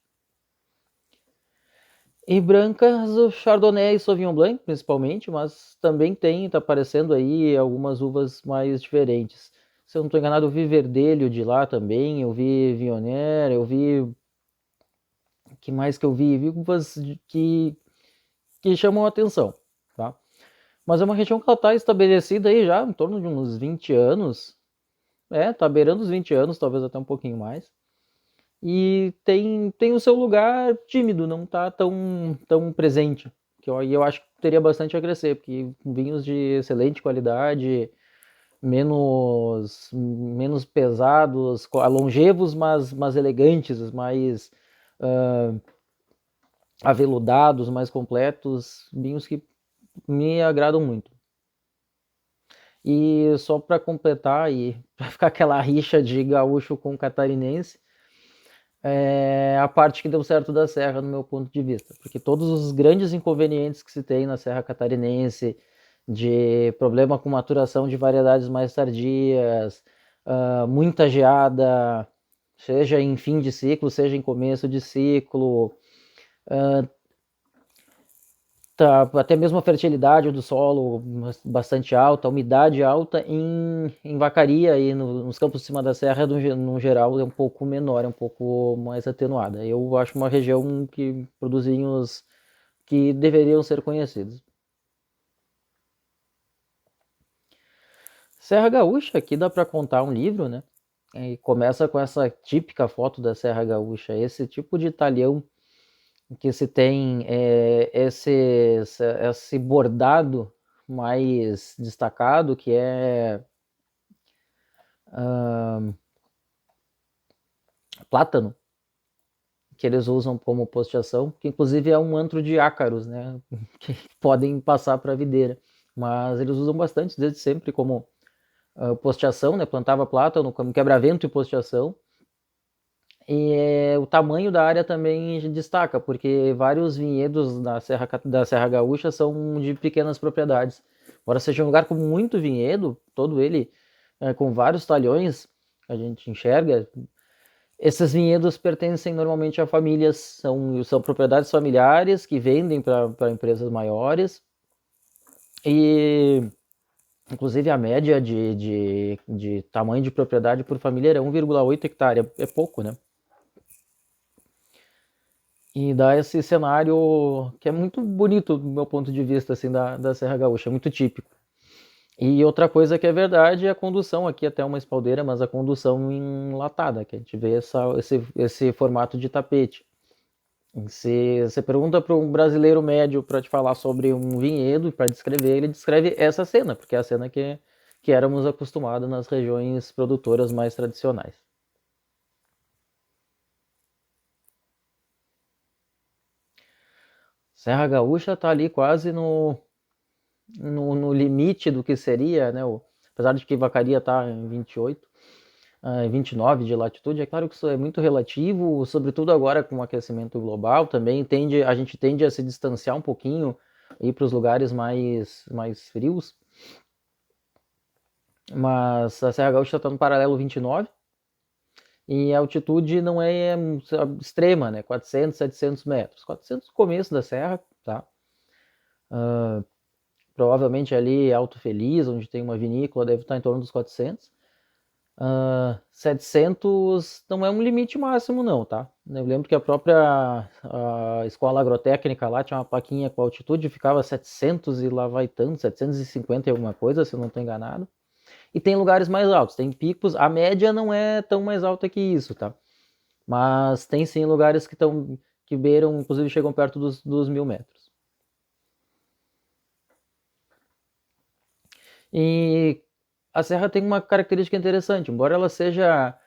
E brancas, o Chardonnay e Sauvignon Blanc, principalmente, mas também tá aparecendo aí algumas uvas mais diferentes. Se eu não estou enganado, eu vi Verdelho de lá também, eu vi Viognier, eu vi... O que mais que eu vi? Vi uvas que chamam a atenção, tá? Mas é uma região que ela está estabelecida aí já em torno de uns 20 anos. Tá beirando os 20 anos, talvez até um pouquinho mais. E tem o seu lugar tímido, não está tão presente. Que eu acho que teria bastante a crescer, porque vinhos de excelente qualidade, menos pesados, longevos, mas elegantes, mais aveludados, mais completos, vinhos que me agradam muito. E só para completar e para ficar aquela rixa de gaúcho com catarinense, a parte que deu certo da Serra, no meu ponto de vista. Porque todos os grandes inconvenientes que se tem na Serra Catarinense, de problema com maturação de variedades mais tardias, muita geada, seja em fim de ciclo, seja em começo de ciclo, Tá, até mesmo a fertilidade do solo bastante alta, a umidade alta em Vacaria e nos campos de cima da serra, no geral, é um pouco menor, é um pouco mais atenuada. Eu acho uma região que produz vinhos que deveriam ser conhecidos. Serra Gaúcha, aqui dá para contar um livro, né? E começa com essa típica foto da Serra Gaúcha, esse tipo de talhão que se tem esse bordado mais destacado, que é plátano, que eles usam como postiação, que inclusive é um antro de ácaros, né? Que podem passar para a videira. Mas eles usam bastante, desde sempre, como postiação, né? Plantava plátano como quebra-vento e postiação. E o tamanho da área também destaca, porque vários vinhedos da Serra Gaúcha são de pequenas propriedades. Embora seja um lugar com muito vinhedo, todo ele com vários talhões, a gente enxerga. Esses vinhedos pertencem normalmente a famílias, são propriedades familiares que vendem para empresas maiores. E, inclusive, a média de tamanho de propriedade por família era 1,8 hectare, é pouco, né? E dá esse cenário que é muito bonito do meu ponto de vista, assim, da Serra Gaúcha, é muito típico. E outra coisa que é verdade é a condução, aqui até uma espaldeira, mas a condução enlatada, que a gente vê esse formato de tapete. Você pergunta para um brasileiro médio para te falar sobre um vinhedo, para descrever, ele descreve essa cena, porque é a cena que éramos acostumados nas regiões produtoras mais tradicionais. Serra Gaúcha está ali quase no limite do que seria, né? Apesar de que Vacaria está em 28, 29 de latitude, é claro que isso é muito relativo, sobretudo agora com o aquecimento global, também a gente tende a se distanciar um pouquinho, ir para os lugares mais frios, mas a Serra Gaúcha está no paralelo 29 e a altitude não é extrema, né? 400, 700 metros. 400 no começo da serra, tá? Provavelmente ali Alto Feliz, onde tem uma vinícola, deve estar em torno dos 400. 700 não é um limite máximo não, tá? Eu lembro que a própria escola agrotécnica lá tinha uma plaquinha com altitude, ficava 700 e lá vai tanto, 750 e alguma coisa, se eu não estou enganado. E tem lugares mais altos, tem picos, a média não é tão mais alta que isso, tá? Mas tem sim lugares que beiram, inclusive chegam perto dos 1.000 metros. E a serra tem uma característica interessante, embora ela seja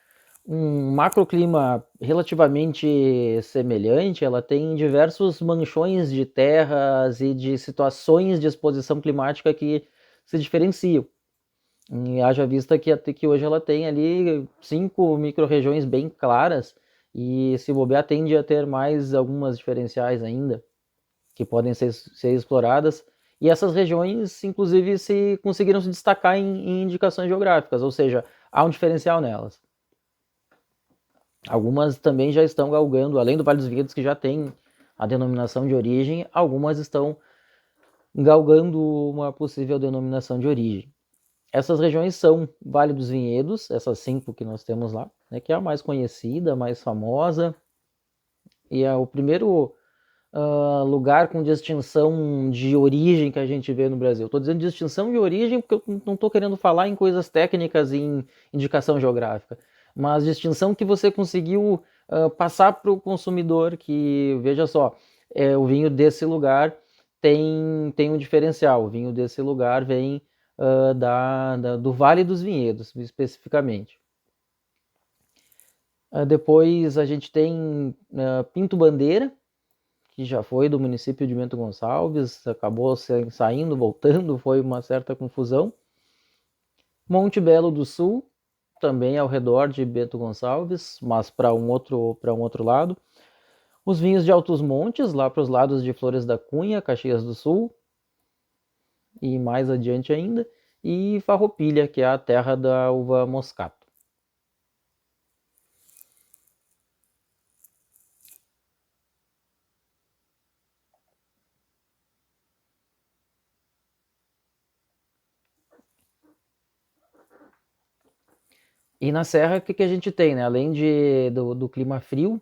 um macroclima relativamente semelhante, ela tem diversos manchões de terras e de situações de exposição climática que se diferenciam. E haja vista que hoje ela tem ali 5 micro-regiões bem claras e se bobear tende a ter mais algumas diferenciais ainda que podem ser exploradas. E essas regiões, inclusive, se conseguiram se destacar em indicações geográficas, ou seja, há um diferencial nelas. Algumas também já estão galgando, além do Vale dos Vinhedos, que já tem a denominação de origem, algumas estão galgando uma possível denominação de origem. Essas regiões são Vale dos Vinhedos, essas 5 que nós temos lá, né, que é a mais conhecida, a mais famosa, e é o primeiro lugar com distinção de origem que a gente vê no Brasil. Estou dizendo distinção de origem porque eu não estou querendo falar em coisas técnicas e em indicação geográfica, mas distinção que você conseguiu passar para o consumidor que, veja só, o vinho desse lugar tem um diferencial, o vinho desse lugar vem do Vale dos Vinhedos, especificamente. Depois a gente tem Pinto Bandeira, que já foi do município de Bento Gonçalves, acabou saindo, voltando, foi uma certa confusão. Monte Belo do Sul, também ao redor de Bento Gonçalves, mas para um outro lado. Os vinhos de Altos Montes, lá para os lados de Flores da Cunha, Caxias do Sul, e mais adiante ainda. E Farroupilha, que é a terra da uva moscato. E na serra, o que a gente tem, né? Além do clima frio,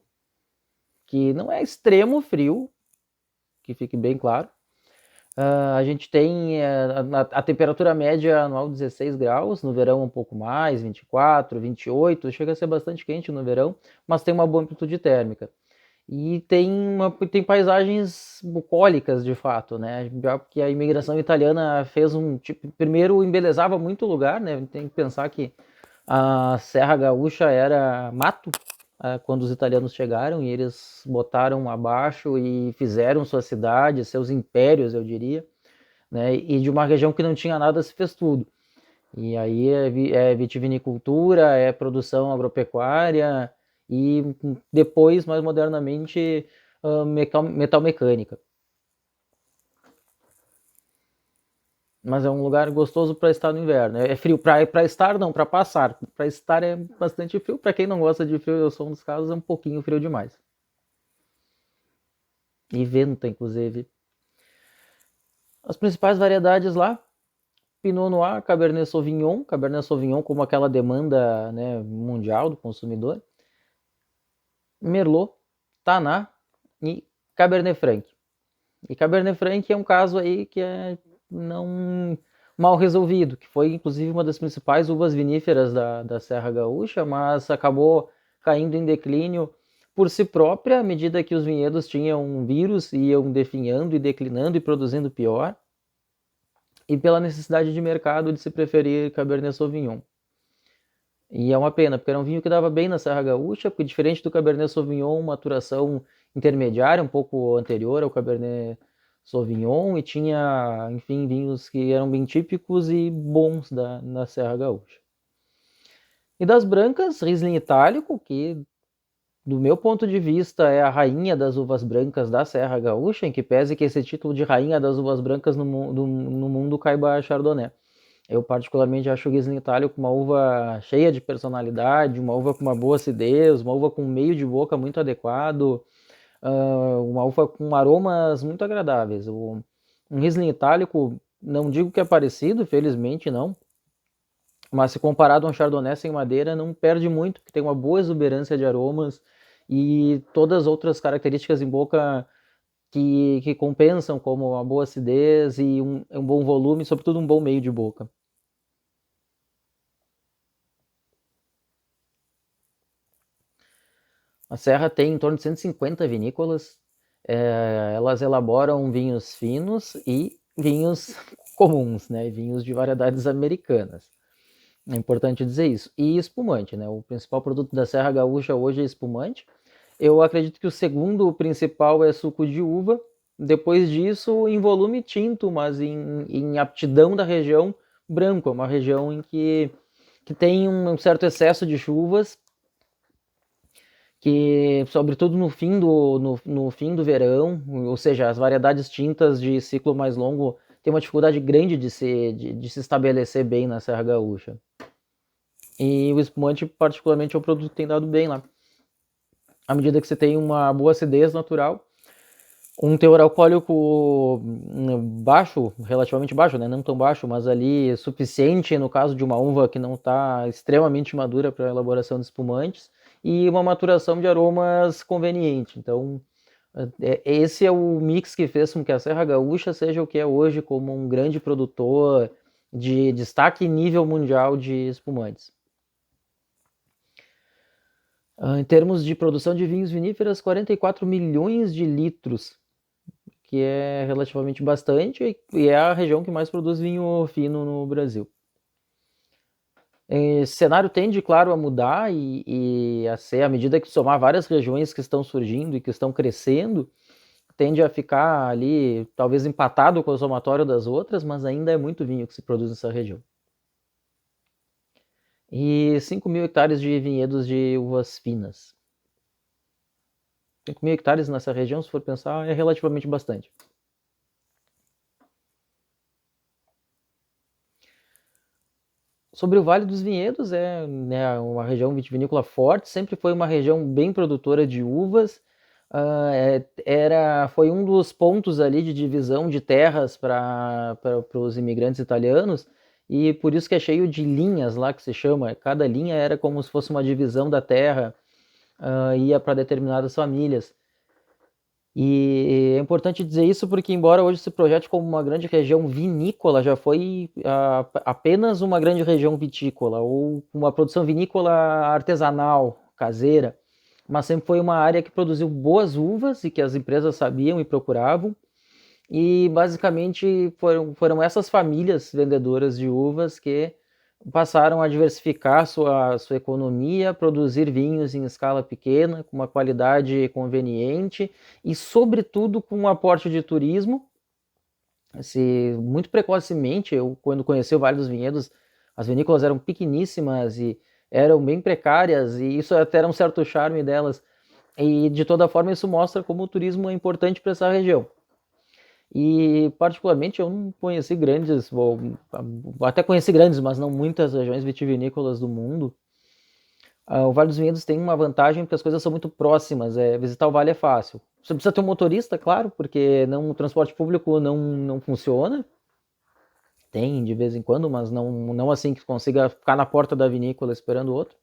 que não é extremo frio, que fique bem claro, a gente tem a temperatura média anual 16 graus, no verão um pouco mais, 24, 28, chega a ser bastante quente no verão, mas tem uma boa amplitude térmica. E tem paisagens bucólicas, de fato, né? Porque a imigração italiana fez primeiro embelezava muito o lugar, né? Tem que pensar que a Serra Gaúcha era mato quando os italianos chegaram e eles botaram abaixo e fizeram sua cidade, seus impérios, eu diria, né? E de uma região que não tinha nada se fez tudo. E aí é vitivinicultura, é produção agropecuária e depois, mais modernamente, metal mecânica. Mas é um lugar gostoso para estar no inverno. É frio para estar, não, para passar. Para estar é bastante frio. Para quem não gosta de frio, eu sou um dos casos, é um pouquinho frio demais. E venta, inclusive. As principais variedades lá: Pinot Noir, Cabernet Sauvignon como aquela demanda, né, mundial do consumidor, Merlot, Taná e Cabernet Franc. E Cabernet Franc é um caso aí que é não mal resolvido, que foi inclusive uma das principais uvas viníferas da Serra Gaúcha, mas acabou caindo em declínio por si própria, à medida que os vinhedos tinham um vírus e iam definhando e declinando e produzindo pior, e pela necessidade de mercado de se preferir Cabernet Sauvignon. E é uma pena, porque era um vinho que dava bem na Serra Gaúcha, porque diferente do Cabernet Sauvignon, maturação intermediária, um pouco anterior ao Cabernet Sauvignon, e tinha, enfim, vinhos que eram bem típicos e bons da Serra Gaúcha. E das brancas, Riesling Itálico, que do meu ponto de vista é a rainha das uvas brancas da Serra Gaúcha, em que pese que esse título de rainha das uvas brancas no mundo caiba a Chardonnay. Eu particularmente acho o Riesling Itálico uma uva cheia de personalidade, uma uva com uma boa acidez, uma uva com um meio de boca muito adequado, uma uva com aromas muito agradáveis. Um Riesling Itálico, não digo que é parecido, felizmente não, mas se comparado a um Chardonnay sem madeira, não perde muito, porque tem uma boa exuberância de aromas e todas as outras características em boca que compensam, como uma boa acidez e um bom volume, sobretudo um bom meio de boca. A Serra tem em torno de 150 vinícolas. Elas elaboram vinhos finos e vinhos comuns, né? Vinhos de variedades americanas. É importante dizer isso. E espumante, né? O principal produto da Serra Gaúcha hoje é espumante. Eu acredito que o segundo principal é suco de uva. Depois disso, em volume tinto, mas em aptidão da região, branco. É uma região em que tem um certo excesso de chuvas, que sobretudo no fim do verão, ou seja, as variedades tintas de ciclo mais longo têm uma dificuldade grande de se estabelecer bem na Serra Gaúcha. E o espumante, particularmente, é um produto que tem dado bem lá. À medida que você tem uma boa acidez natural, um teor alcoólico baixo, relativamente baixo, né? Não tão baixo, mas ali suficiente no caso de uma uva que não está extremamente madura para a elaboração de espumantes, e uma maturação de aromas conveniente. Então, esse é o mix que fez com que a Serra Gaúcha seja o que é hoje, como um grande produtor de destaque nível mundial de espumantes. Em termos de produção de vinhos viníferas, 44 milhões de litros, que é relativamente bastante, e é a região que mais produz vinho fino no Brasil. Esse cenário tende, claro, a mudar e a ser, à medida que somar várias regiões que estão surgindo e que estão crescendo, tende a ficar ali, talvez empatado com o somatório das outras, mas ainda é muito vinho que se produz nessa região. E 5 mil hectares de vinhedos de uvas finas. 5 mil hectares nessa região, se for pensar, é relativamente bastante. Sobre o Vale dos Vinhedos, né, uma região vitivinícola forte, sempre foi uma região bem produtora de uvas. Foi um dos pontos ali de divisão de terras para os imigrantes italianos, e por isso que é cheio de linhas lá, que se chama. Cada linha era como se fosse uma divisão da terra, ia para determinadas famílias. E é importante dizer isso porque, embora hoje se projete como uma grande região vinícola, já foi apenas uma grande região vitícola, ou uma produção vinícola artesanal, caseira, mas sempre foi uma área que produziu boas uvas e que as empresas sabiam e procuravam. E basicamente foram essas famílias vendedoras de uvas que passaram a diversificar sua economia, produzir vinhos em escala pequena, com uma qualidade conveniente e, sobretudo, com um aporte de turismo. Muito precocemente, eu, quando conheci o Vale dos Vinhedos, as vinícolas eram pequeníssimas e eram bem precárias, e isso até era um certo charme delas. E, de toda forma, isso mostra como o turismo é importante para essa região. E, particularmente, eu não conheci grandes, ou até conheci grandes, mas não muitas regiões vitivinícolas do mundo. O Vale dos Vinhedos tem uma vantagem porque as coisas são muito próximas. Visitar o vale é fácil. Você precisa ter um motorista, claro, porque o transporte público não funciona. Tem de vez em quando, mas não assim que consiga ficar na porta da vinícola esperando o outro.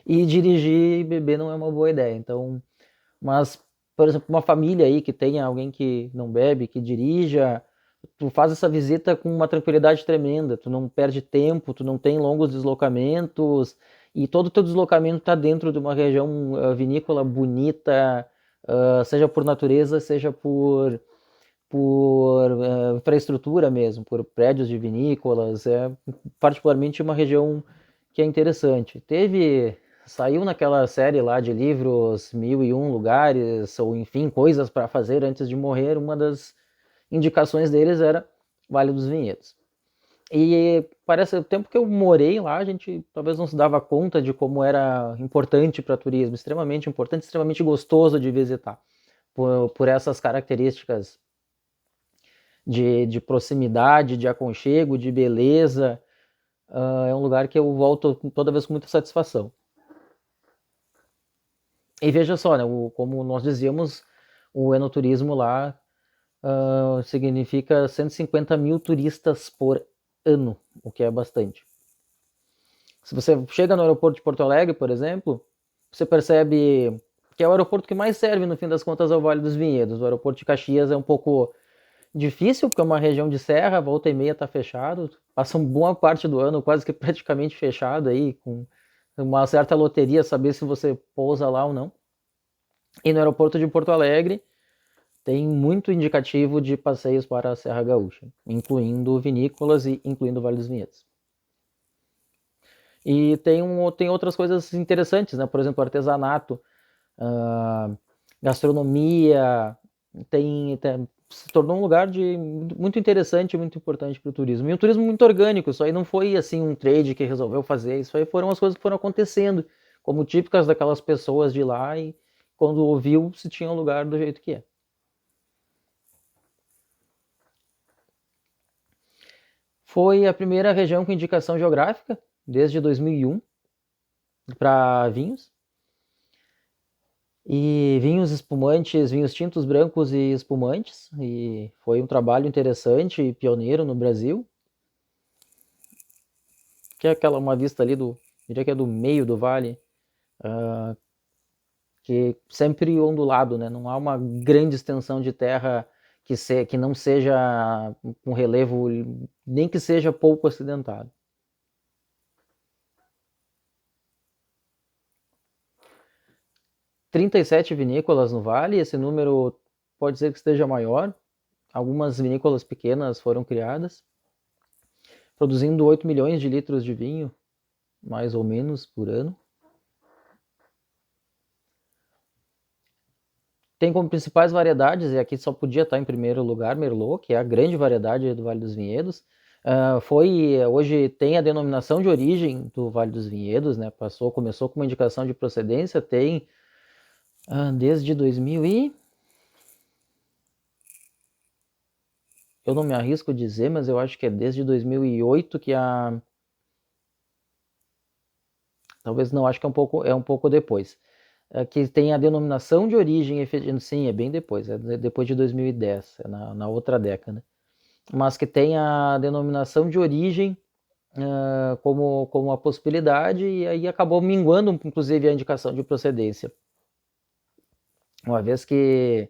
E dirigir e beber não é uma boa ideia. Então, mas, por exemplo, uma família aí que tenha alguém que não bebe, que dirija, tu faz essa visita com uma tranquilidade tremenda, tu não perde tempo, tu não tem longos deslocamentos, e todo o teu deslocamento está dentro de uma região vinícola bonita, seja por natureza, seja por infraestrutura mesmo, por prédios de vinícolas. É particularmente uma região que é interessante. Saiu naquela série lá de livros 1001 lugares, ou enfim, coisas para fazer antes de morrer. Uma das indicações deles era Vale dos Vinhedos. E parece o tempo que eu morei lá, a gente talvez não se dava conta de como era importante para turismo, extremamente importante, extremamente gostoso de visitar, por essas características de proximidade, de aconchego, de beleza. É um lugar que eu volto toda vez com muita satisfação. E veja só, né, como nós dizíamos, o enoturismo lá significa 150 mil turistas por ano, o que é bastante. Se você chega no aeroporto de Porto Alegre, por exemplo, você percebe que é o aeroporto que mais serve, no fim das contas, ao Vale dos Vinhedos. O aeroporto de Caxias é um pouco difícil, porque é uma região de serra, volta e meia está fechado, passa uma boa parte do ano quase que praticamente fechado aí, com uma certa loteria saber se você pousa lá ou não. E no aeroporto de Porto Alegre tem muito indicativo de passeios para a Serra Gaúcha, incluindo vinícolas e incluindo o Vale dos Vinhedos. E tem outras coisas interessantes, né? Por exemplo, artesanato, gastronomia, se tornou um lugar muito interessante, muito importante para o turismo. E um turismo muito orgânico, isso aí não foi assim um trade que resolveu fazer, isso aí foram as coisas que foram acontecendo, como típicas daquelas pessoas de lá, e quando ouviu, se tinha um lugar do jeito que é. Foi a primeira região com indicação geográfica, desde 2001, para vinhos. E vinhos espumantes, vinhos tintos, brancos e espumantes. E foi um trabalho interessante e pioneiro no Brasil. Que é uma vista ali diria que é do meio do vale, que sempre ondulado, né? Não há uma grande extensão de terra que não seja um relevo, nem que seja pouco acidentado. 37 vinícolas no vale, esse número pode ser que esteja maior. Algumas vinícolas pequenas foram criadas, produzindo 8 milhões de litros de vinho, mais ou menos, por ano. Tem como principais variedades, e aqui só podia estar em primeiro lugar, Merlot, que é a grande variedade do Vale dos Vinhedos. Hoje tem a denominação de origem do Vale dos Vinhedos, né? Começou com uma indicação de procedência, tem desde 2000 e... Eu não me arrisco a dizer, mas eu acho que é desde 2008 que talvez não, acho que é um pouco depois. Que tem a denominação de origem, sim, é bem depois, é depois de 2010, é na outra década. Mas que tem a denominação de origem como uma possibilidade, e aí acabou minguando, inclusive, a indicação de procedência. Uma vez que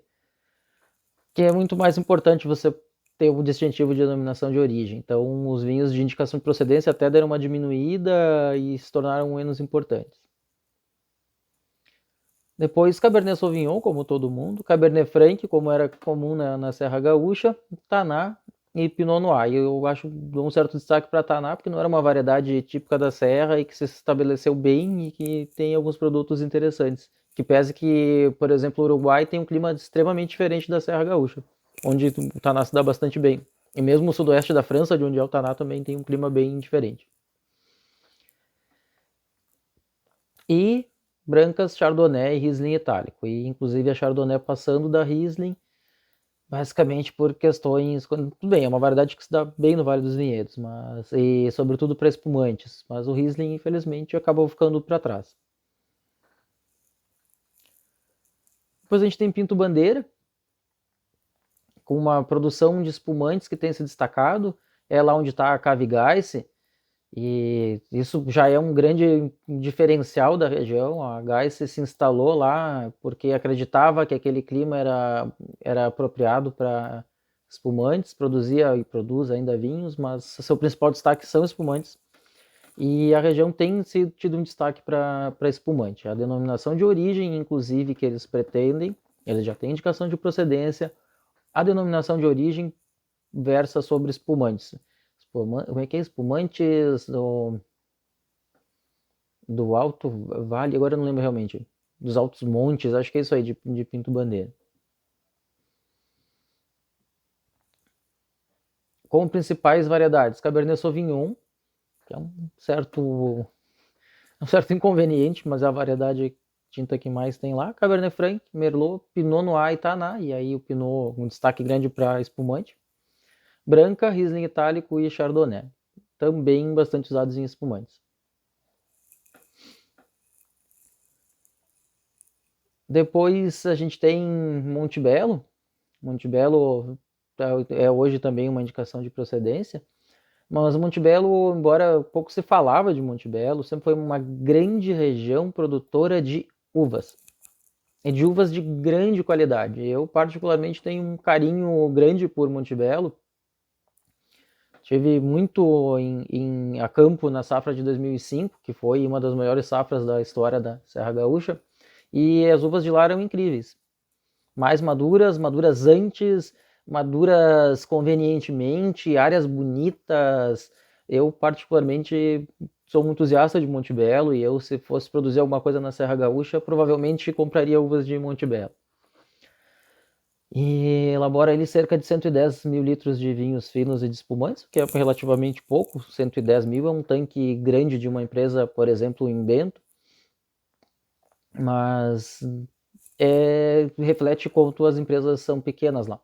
é muito mais importante você ter um distintivo de denominação de origem. Então, os vinhos de indicação de procedência até deram uma diminuída e se tornaram menos importantes. Depois, Cabernet Sauvignon, como todo mundo, Cabernet Franc, como era comum na Serra Gaúcha, Taná e Pinot Noir. E eu acho dou um certo destaque para Taná, porque não era uma variedade típica da Serra e que se estabeleceu bem e que tem alguns produtos interessantes. Que pese que, por exemplo, o Uruguai tem um clima extremamente diferente da Serra Gaúcha, onde o Taná se dá bastante bem. E mesmo o sudoeste da França, de onde é o Taná, também tem um clima bem diferente. E brancas, Chardonnay e Riesling itálico. E inclusive a Chardonnay passando da Riesling, basicamente por questões... Tudo bem, é uma variedade que se dá bem no Vale dos Vinhedos, e sobretudo para espumantes. Mas o Riesling, infelizmente, acabou ficando para trás. Depois a gente tem Pinto Bandeira, com uma produção de espumantes que tem se destacado. É lá onde está a Cave Geiss, e isso já é um grande diferencial da região. A Geiss se instalou lá porque acreditava que aquele clima era apropriado para espumantes, produzia e produz ainda vinhos, mas seu principal destaque são espumantes. E a região tem tido um destaque para espumante. A denominação de origem, inclusive, que eles pretendem, eles já têm indicação de procedência. A denominação de origem versa sobre espumantes. Como é que é? Espumantes do Alto Vale, agora eu não lembro realmente. Dos Altos Montes, acho que é isso aí, de Pinto Bandeira. Como principais variedades, Cabernet Sauvignon, que é um certo inconveniente, mas é a variedade tinta que mais tem lá. Cabernet Franc, Merlot, Pinot Noir e Taná, e aí o Pinot um destaque grande para espumante. Branca, Riesling itálico e Chardonnay, também bastante usados em espumantes. Depois a gente tem Montebello. Montebello é hoje também uma indicação de procedência, mas Montebello, embora pouco se falava de Montebello, sempre foi uma grande região produtora de uvas. E de uvas de grande qualidade. Eu particularmente tenho um carinho grande por Montebello. Tive muito a campo na safra de 2005, que foi uma das maiores safras da história da Serra Gaúcha, e as uvas de lá eram incríveis. Mais maduras antes, maduras convenientemente, áreas bonitas. Eu particularmente sou um entusiasta de Montebello, e eu, se fosse produzir alguma coisa na Serra Gaúcha, provavelmente compraria uvas de Montebello. E elabora ele cerca de 110 mil litros de vinhos finos e de espumantes, que é relativamente pouco. 110 mil é um tanque grande de uma empresa, por exemplo, em Bento, mas reflete quanto as empresas são pequenas lá.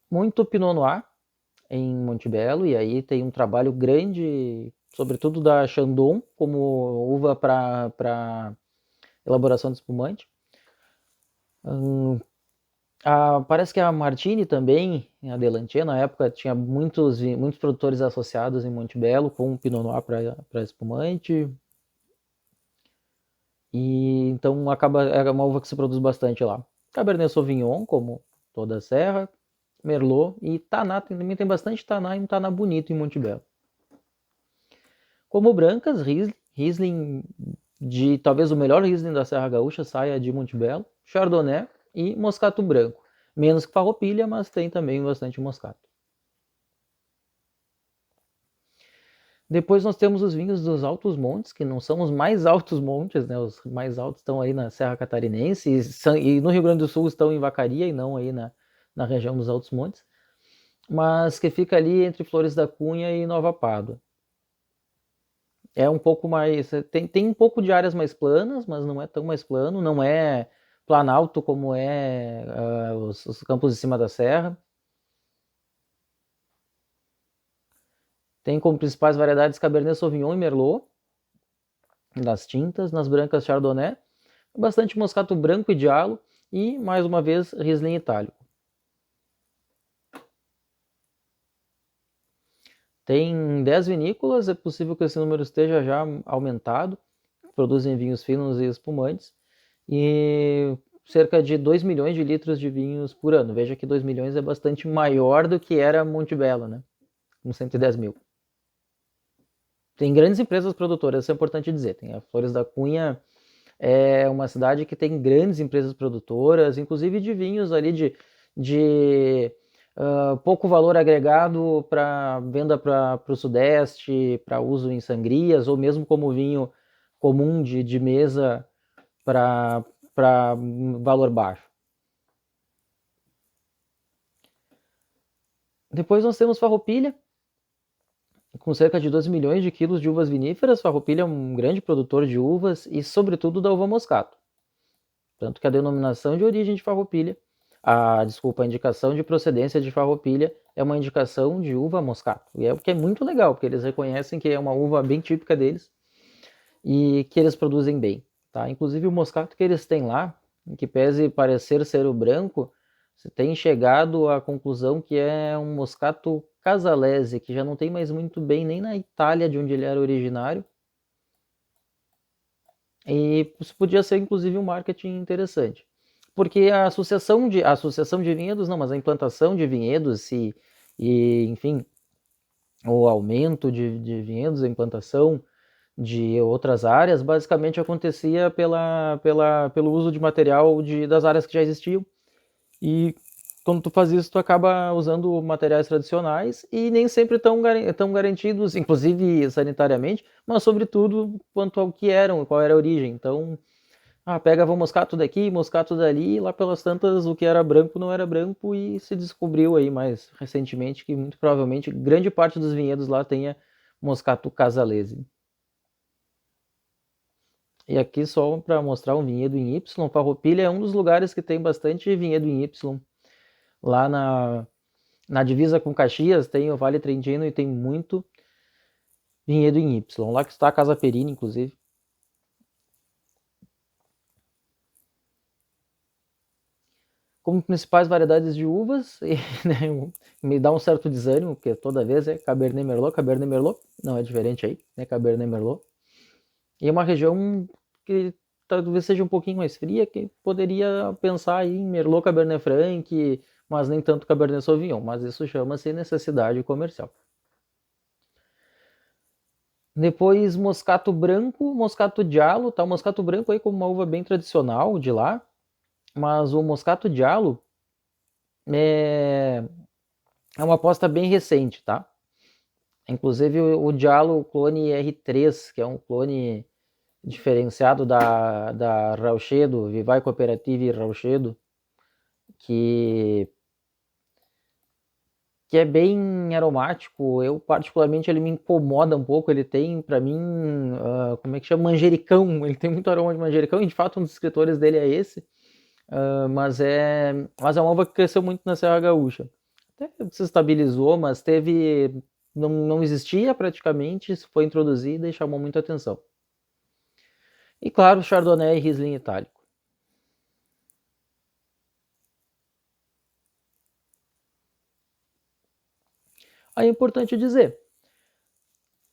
Muito Pinot Noir em Montebello, e aí tem um trabalho grande, sobretudo da Chandon, como uva para elaboração de espumante. Parece que a Martini também, a Delantier, na época, tinha muitos produtores associados em Montebello com Pinot Noir para espumante. E então é uma uva que se produz bastante lá. Cabernet Sauvignon, como toda a serra, Merlot e Taná, também tem bastante Taná, e um Taná bonito em Montebello. Como brancas, Riesling, de talvez o melhor Riesling da Serra Gaúcha saia de Montebello, Chardonnay e Moscato Branco. Menos que Farroupilha, mas tem também bastante Moscato. Depois nós temos os vinhos dos Altos Montes, que não são os mais altos montes, né? Os mais altos estão aí na Serra Catarinense, e no Rio Grande do Sul estão em Vacaria e não aí na região dos Altos Montes, mas que fica ali entre Flores da Cunha e Nova Pádua. É um pouco mais... Tem um pouco de áreas mais planas, mas não é tão mais plano, não é planalto como os campos de cima da serra. Tem como principais variedades Cabernet Sauvignon e Merlot, nas tintas, nas brancas Chardonnay, bastante Moscato Branco e Diallo, e, mais uma vez, Riesling itálico. Tem 10 vinícolas, é possível que esse número esteja já aumentado, produzem vinhos finos e espumantes, e cerca de 2 milhões de litros de vinhos por ano. Veja que 2 milhões é bastante maior do que era Montebello, né? Com 110 mil. Tem grandes empresas produtoras, isso é importante dizer. Tem a Flores da Cunha, é uma cidade que tem grandes empresas produtoras, inclusive de vinhos ali de pouco valor agregado para venda para o Sudeste, para uso em sangrias, ou mesmo como vinho comum de mesa para valor baixo. Depois nós temos Farroupilha, com cerca de 12 milhões de quilos de uvas viníferas. Farroupilha é um grande produtor de uvas e, sobretudo, da uva moscato. Tanto que a denominação de origem de Farroupilha, a indicação de procedência de Farroupilha é uma indicação de uva moscato. E é o que é muito legal, porque eles reconhecem que é uma uva bem típica deles e que eles produzem bem. Tá? Inclusive o moscato que eles têm lá, que pese parecer ser o branco, você tem chegado à conclusão que é um moscato Casalese, que já não tem mais muito bem nem na Itália, de onde ele era originário. E isso podia ser, inclusive, um marketing interessante. Porque a associação de vinhedos, não, mas a implantação de vinhedos enfim, o aumento de vinhedos, a implantação de outras áreas, basicamente acontecia pelo uso de material das áreas que já existiam. E quando tu faz isso, tu acaba usando materiais tradicionais e nem sempre tão garantidos, inclusive sanitariamente, mas sobretudo quanto ao que eram, qual era a origem. Então, pega, vou moscato daqui, moscato dali, e lá pelas tantas o que era branco não era branco, e se descobriu aí mais recentemente que muito provavelmente grande parte dos vinhedos lá tenha moscato Casalese. E aqui só para mostrar um vinhedo em Y, Farroupilha é um dos lugares que tem bastante vinhedo em Y. Lá na divisa com Caxias tem o Vale Trentino e tem muito vinhedo em Y. Lá que está a Casa Perini, inclusive. Como principais variedades de uvas, e, né, me dá um certo desânimo, porque toda vez é Cabernet Merlot, não é diferente aí, né, Cabernet Merlot. E é uma região que talvez seja um pouquinho mais fria, que poderia pensar aí em Merlot, Cabernet Franc, mas nem tanto Cabernet Sauvignon, mas isso chama-se necessidade comercial. Depois Moscato Branco, Moscato Diallo, tá? O Moscato Branco aí como uma uva bem tradicional de lá, mas o Moscato Diallo é uma aposta bem recente, tá? Inclusive o Diallo clone R3, que é um clone diferenciado da Rauchedo, Vivai Cooperative Rauchedo, que é bem aromático. Eu particularmente ele me incomoda um pouco. Ele tem para mim, como é que chama, manjericão. Ele tem muito aroma de manjericão e de fato um dos escritores dele é esse. Mas é uma uva que cresceu muito na Serra Gaúcha. Até se estabilizou, mas não existia praticamente, isso foi introduzido e chamou muita atenção. E claro, Chardonnay e Riesling itálico. Aí é importante dizer,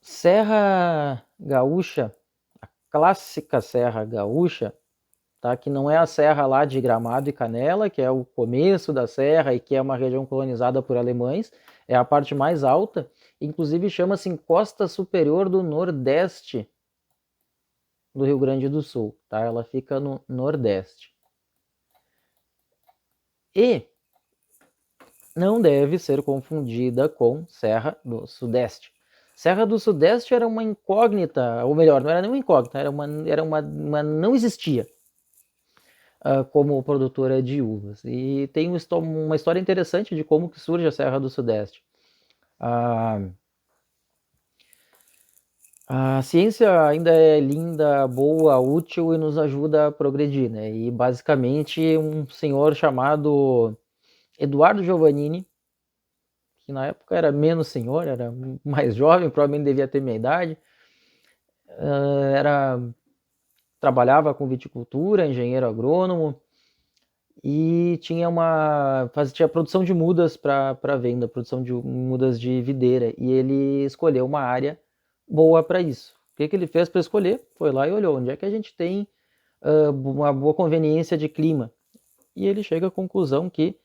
Serra Gaúcha, a clássica Serra Gaúcha, tá? Que não é a serra lá de Gramado e Canela, que é o começo da serra e que é uma região colonizada por alemães, é a parte mais alta, inclusive chama-se Costa Superior do Nordeste do Rio Grande do Sul, tá? Ela fica no Nordeste. E não deve ser confundida com Serra do Sudeste. Serra do Sudeste era uma incógnita, ou melhor, não era nem uma incógnita, não existia como produtora de uvas. E tem uma história interessante de como que surge a Serra do Sudeste. A ciência ainda é linda, boa, útil e nos ajuda a progredir, né? E basicamente um senhor chamado Eduardo Giovannini, que na época era menos senhor, era mais jovem, provavelmente devia ter minha idade, trabalhava com viticultura, engenheiro agrônomo, e tinha tinha produção de mudas para venda, produção de mudas de videira, e ele escolheu uma área boa para isso. O que ele fez para escolher? Foi lá e olhou onde é que a gente tem uma boa conveniência de clima. E ele chega à conclusão que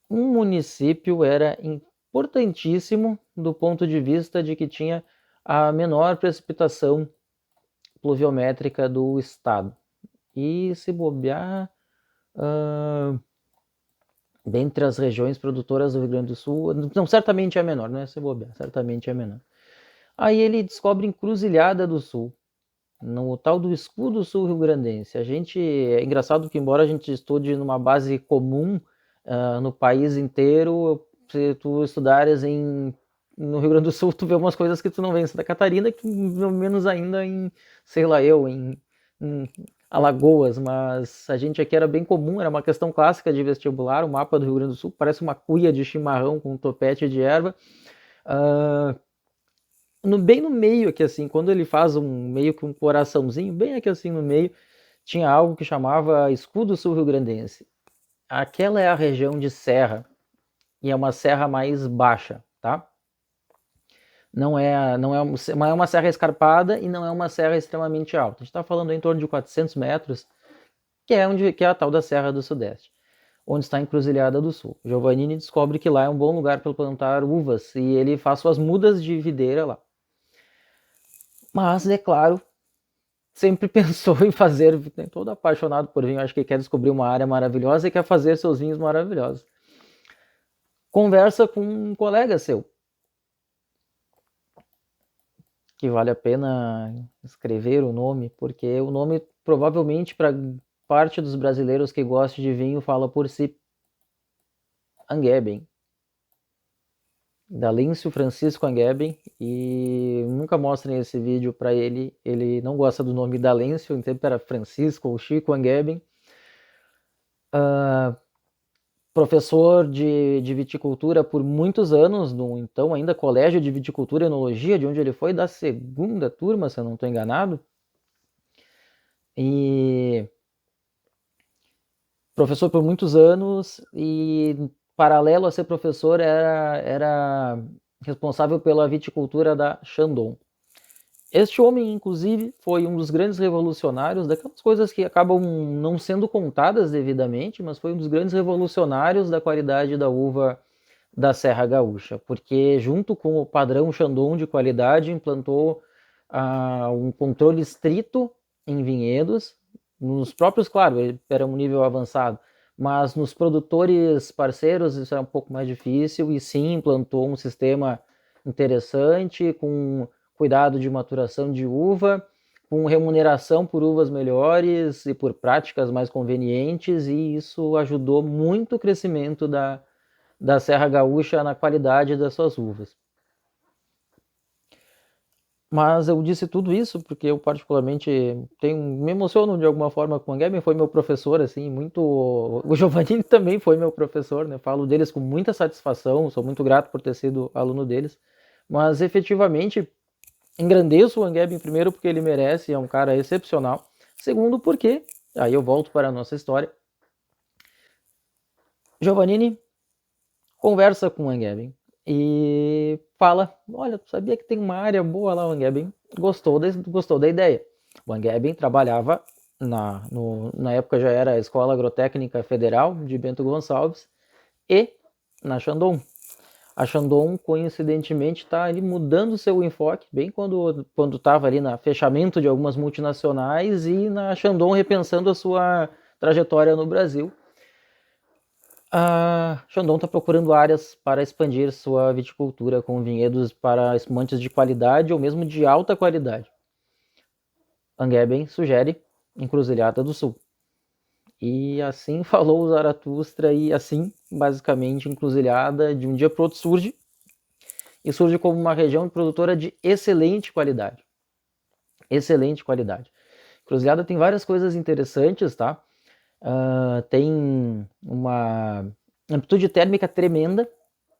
um município era importantíssimo do ponto de vista de que tinha a menor precipitação pluviométrica do estado. E se bobear, dentre as regiões produtoras do Rio Grande do Sul, não, certamente é a menor, não é se bobear, certamente é a menor. Aí ele descobre Encruzilhada do Sul, no tal do Escudo Sul Rio-Grandense. É engraçado que, embora a gente estude numa base comum no país inteiro, se tu estudares no Rio Grande do Sul, tu vê umas coisas que tu não vê em Santa Catarina, que menos ainda em, sei lá eu, em Alagoas, mas a gente aqui era bem comum, era uma questão clássica de vestibular, o mapa do Rio Grande do Sul parece uma cuia de chimarrão com um topete de erva. Bem no meio aqui, assim, quando ele faz meio que um coraçãozinho, bem aqui assim no meio, tinha algo que chamava Escudo Sul Rio-Grandense. Aquela é a região de serra, e é uma serra mais baixa, tá? Não é uma serra escarpada e não é uma serra extremamente alta. A gente está falando em torno de 400 metros, que é a tal da Serra do Sudeste, onde está a Encruzilhada do Sul. Giovannini descobre que lá é um bom lugar para plantar uvas e ele faz suas mudas de videira lá. Mas, é claro, sempre pensou em fazer, todo apaixonado por vinho, acho que quer descobrir uma área maravilhosa e quer fazer seus vinhos maravilhosos. Conversa com um colega seu, que vale a pena escrever o nome, porque o nome provavelmente para parte dos brasileiros que gostam de vinho fala por si. Angeben. Dalêncio Francisco Angeben, e nunca mostrem esse vídeo para ele, ele não gosta do nome Dalêncio, então era Francisco ou Chico Angeben. Professor de viticultura por muitos anos, no então ainda Colégio de Viticultura e Enologia, de onde ele foi da segunda turma, se eu não estou enganado. E professor por muitos anos, e paralelo a ser professor era responsável pela viticultura da Chandon. Este homem, inclusive, foi um dos grandes revolucionários, daquelas coisas que acabam não sendo contadas devidamente, mas foi um dos grandes revolucionários da qualidade da uva da Serra Gaúcha, porque junto com o padrão Chandon de qualidade, implantou um controle estrito em vinhedos, nos próprios, claro, era um nível avançado, mas nos produtores parceiros isso era um pouco mais difícil, e sim implantou um sistema interessante, com cuidado de maturação de uva, com remuneração por uvas melhores e por práticas mais convenientes, e isso ajudou muito o crescimento da Serra Gaúcha na qualidade das suas uvas. Mas eu disse tudo isso porque eu particularmente me emociono de alguma forma com o Angeben, foi meu professor, assim, muito... O Giovannini também foi meu professor, né? Falo deles com muita satisfação, sou muito grato por ter sido aluno deles, mas efetivamente engrandeço o Angeben primeiro porque ele merece, é um cara excepcional. Segundo porque, aí eu volto para a nossa história, Giovannini conversa com o Angeben e fala, olha, sabia que tem uma área boa lá, o Angeben gostou da ideia. O Angeben trabalhava, na época já era a Escola Agrotécnica Federal de Bento Gonçalves, e na Chandon. A Chandon, coincidentemente, está ali mudando seu enfoque, bem quando estava ali no fechamento de algumas multinacionais, e na Chandon repensando a sua trajetória no Brasil. A Chandon está procurando áreas para expandir sua viticultura com vinhedos para espumantes de qualidade ou mesmo de alta qualidade. Angeben sugere Encruzilhada do Sul. E assim falou o Zaratustra, e assim, basicamente, Encruzilhada de um dia para o outro surge, e surge como uma região produtora de excelente qualidade. Excelente qualidade. Encruzilhada tem várias coisas interessantes, tá? Tem uma amplitude térmica tremenda,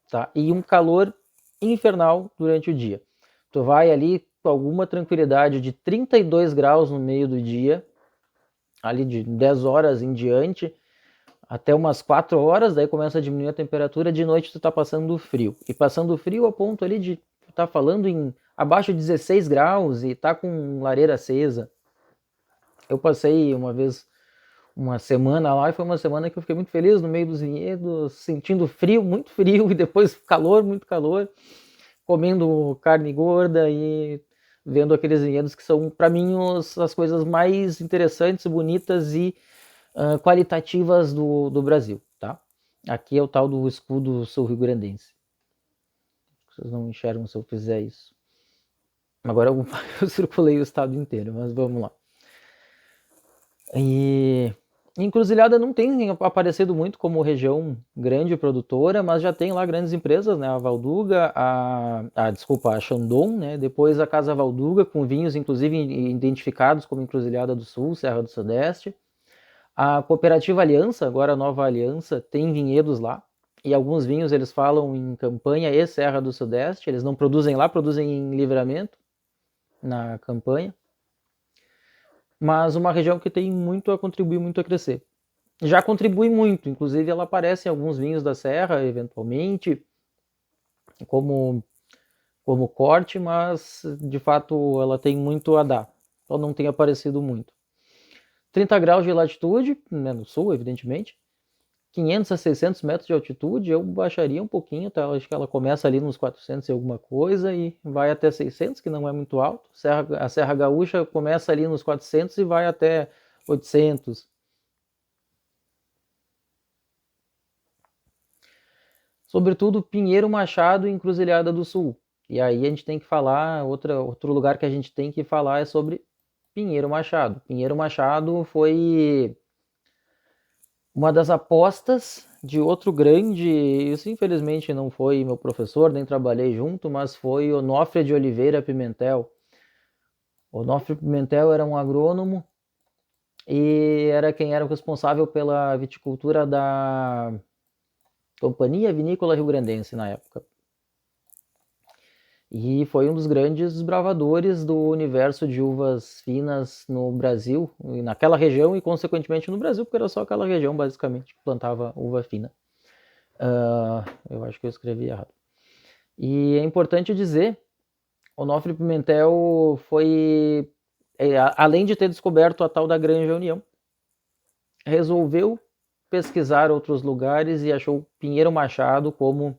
tá? E um calor infernal durante o dia. Tu vai ali com alguma tranquilidade de 32 graus no meio do dia, ali de 10 horas em diante, até umas 4 horas, daí começa a diminuir a temperatura, de noite tu tá passando frio. E passando frio a ponto ali de tá falando em abaixo de 16 graus e tá com lareira acesa. Eu passei uma vez uma semana lá e foi uma semana que eu fiquei muito feliz no meio dos vinhedos, sentindo frio, muito frio, e depois calor, muito calor, comendo carne gorda e vendo aqueles vinhedos que são, para mim, as coisas mais interessantes, bonitas e qualitativas do Brasil, tá? Aqui é o tal do escudo sul-rio-grandense. Vocês não enxergam se eu fizer isso. Agora eu circulei o estado inteiro, mas vamos lá. E Encruzilhada não tem aparecido muito como região grande produtora, mas já tem lá grandes empresas, né? A Valduga, a Chandon, né? Depois a Casa Valduga, com vinhos inclusive identificados como Encruzilhada do Sul, Serra do Sudeste. A Cooperativa Aliança, agora a Nova Aliança, tem vinhedos lá. E alguns vinhos eles falam em Campanha e Serra do Sudeste. Eles não produzem lá, produzem em Livramento, na Campanha. Mas uma região que tem muito a contribuir, muito a crescer. Já contribui muito, inclusive ela aparece em alguns vinhos da Serra, eventualmente, como corte, mas de fato ela tem muito a dar. Então não tem aparecido muito. 30 graus de latitude, né, no sul, evidentemente. 500 a 600 metros de altitude, eu baixaria um pouquinho, tá? Acho que ela começa ali nos 400 e alguma coisa e vai até 600, que não é muito alto. A Serra Gaúcha começa ali nos 400 e vai até 800. Sobretudo Pinheiro Machado e Encruzilhada do Sul. E aí a gente tem que falar, outro lugar que a gente tem que falar é sobre Pinheiro Machado. Pinheiro Machado foi uma das apostas de outro grande, isso infelizmente não foi meu professor, nem trabalhei junto, mas foi Onofre de Oliveira Pimentel. Onofre Pimentel era um agrônomo e era quem era o responsável pela viticultura da Companhia Vinícola Rio-Grandense na época. E foi um dos grandes desbravadores do universo de uvas finas no Brasil, naquela região e consequentemente no Brasil, porque era só aquela região basicamente que plantava uva fina. Eu acho que eu escrevi errado. E é importante dizer, Onofre Pimentel foi, além de ter descoberto a tal da Granja União, resolveu pesquisar outros lugares e achou Pinheiro Machado como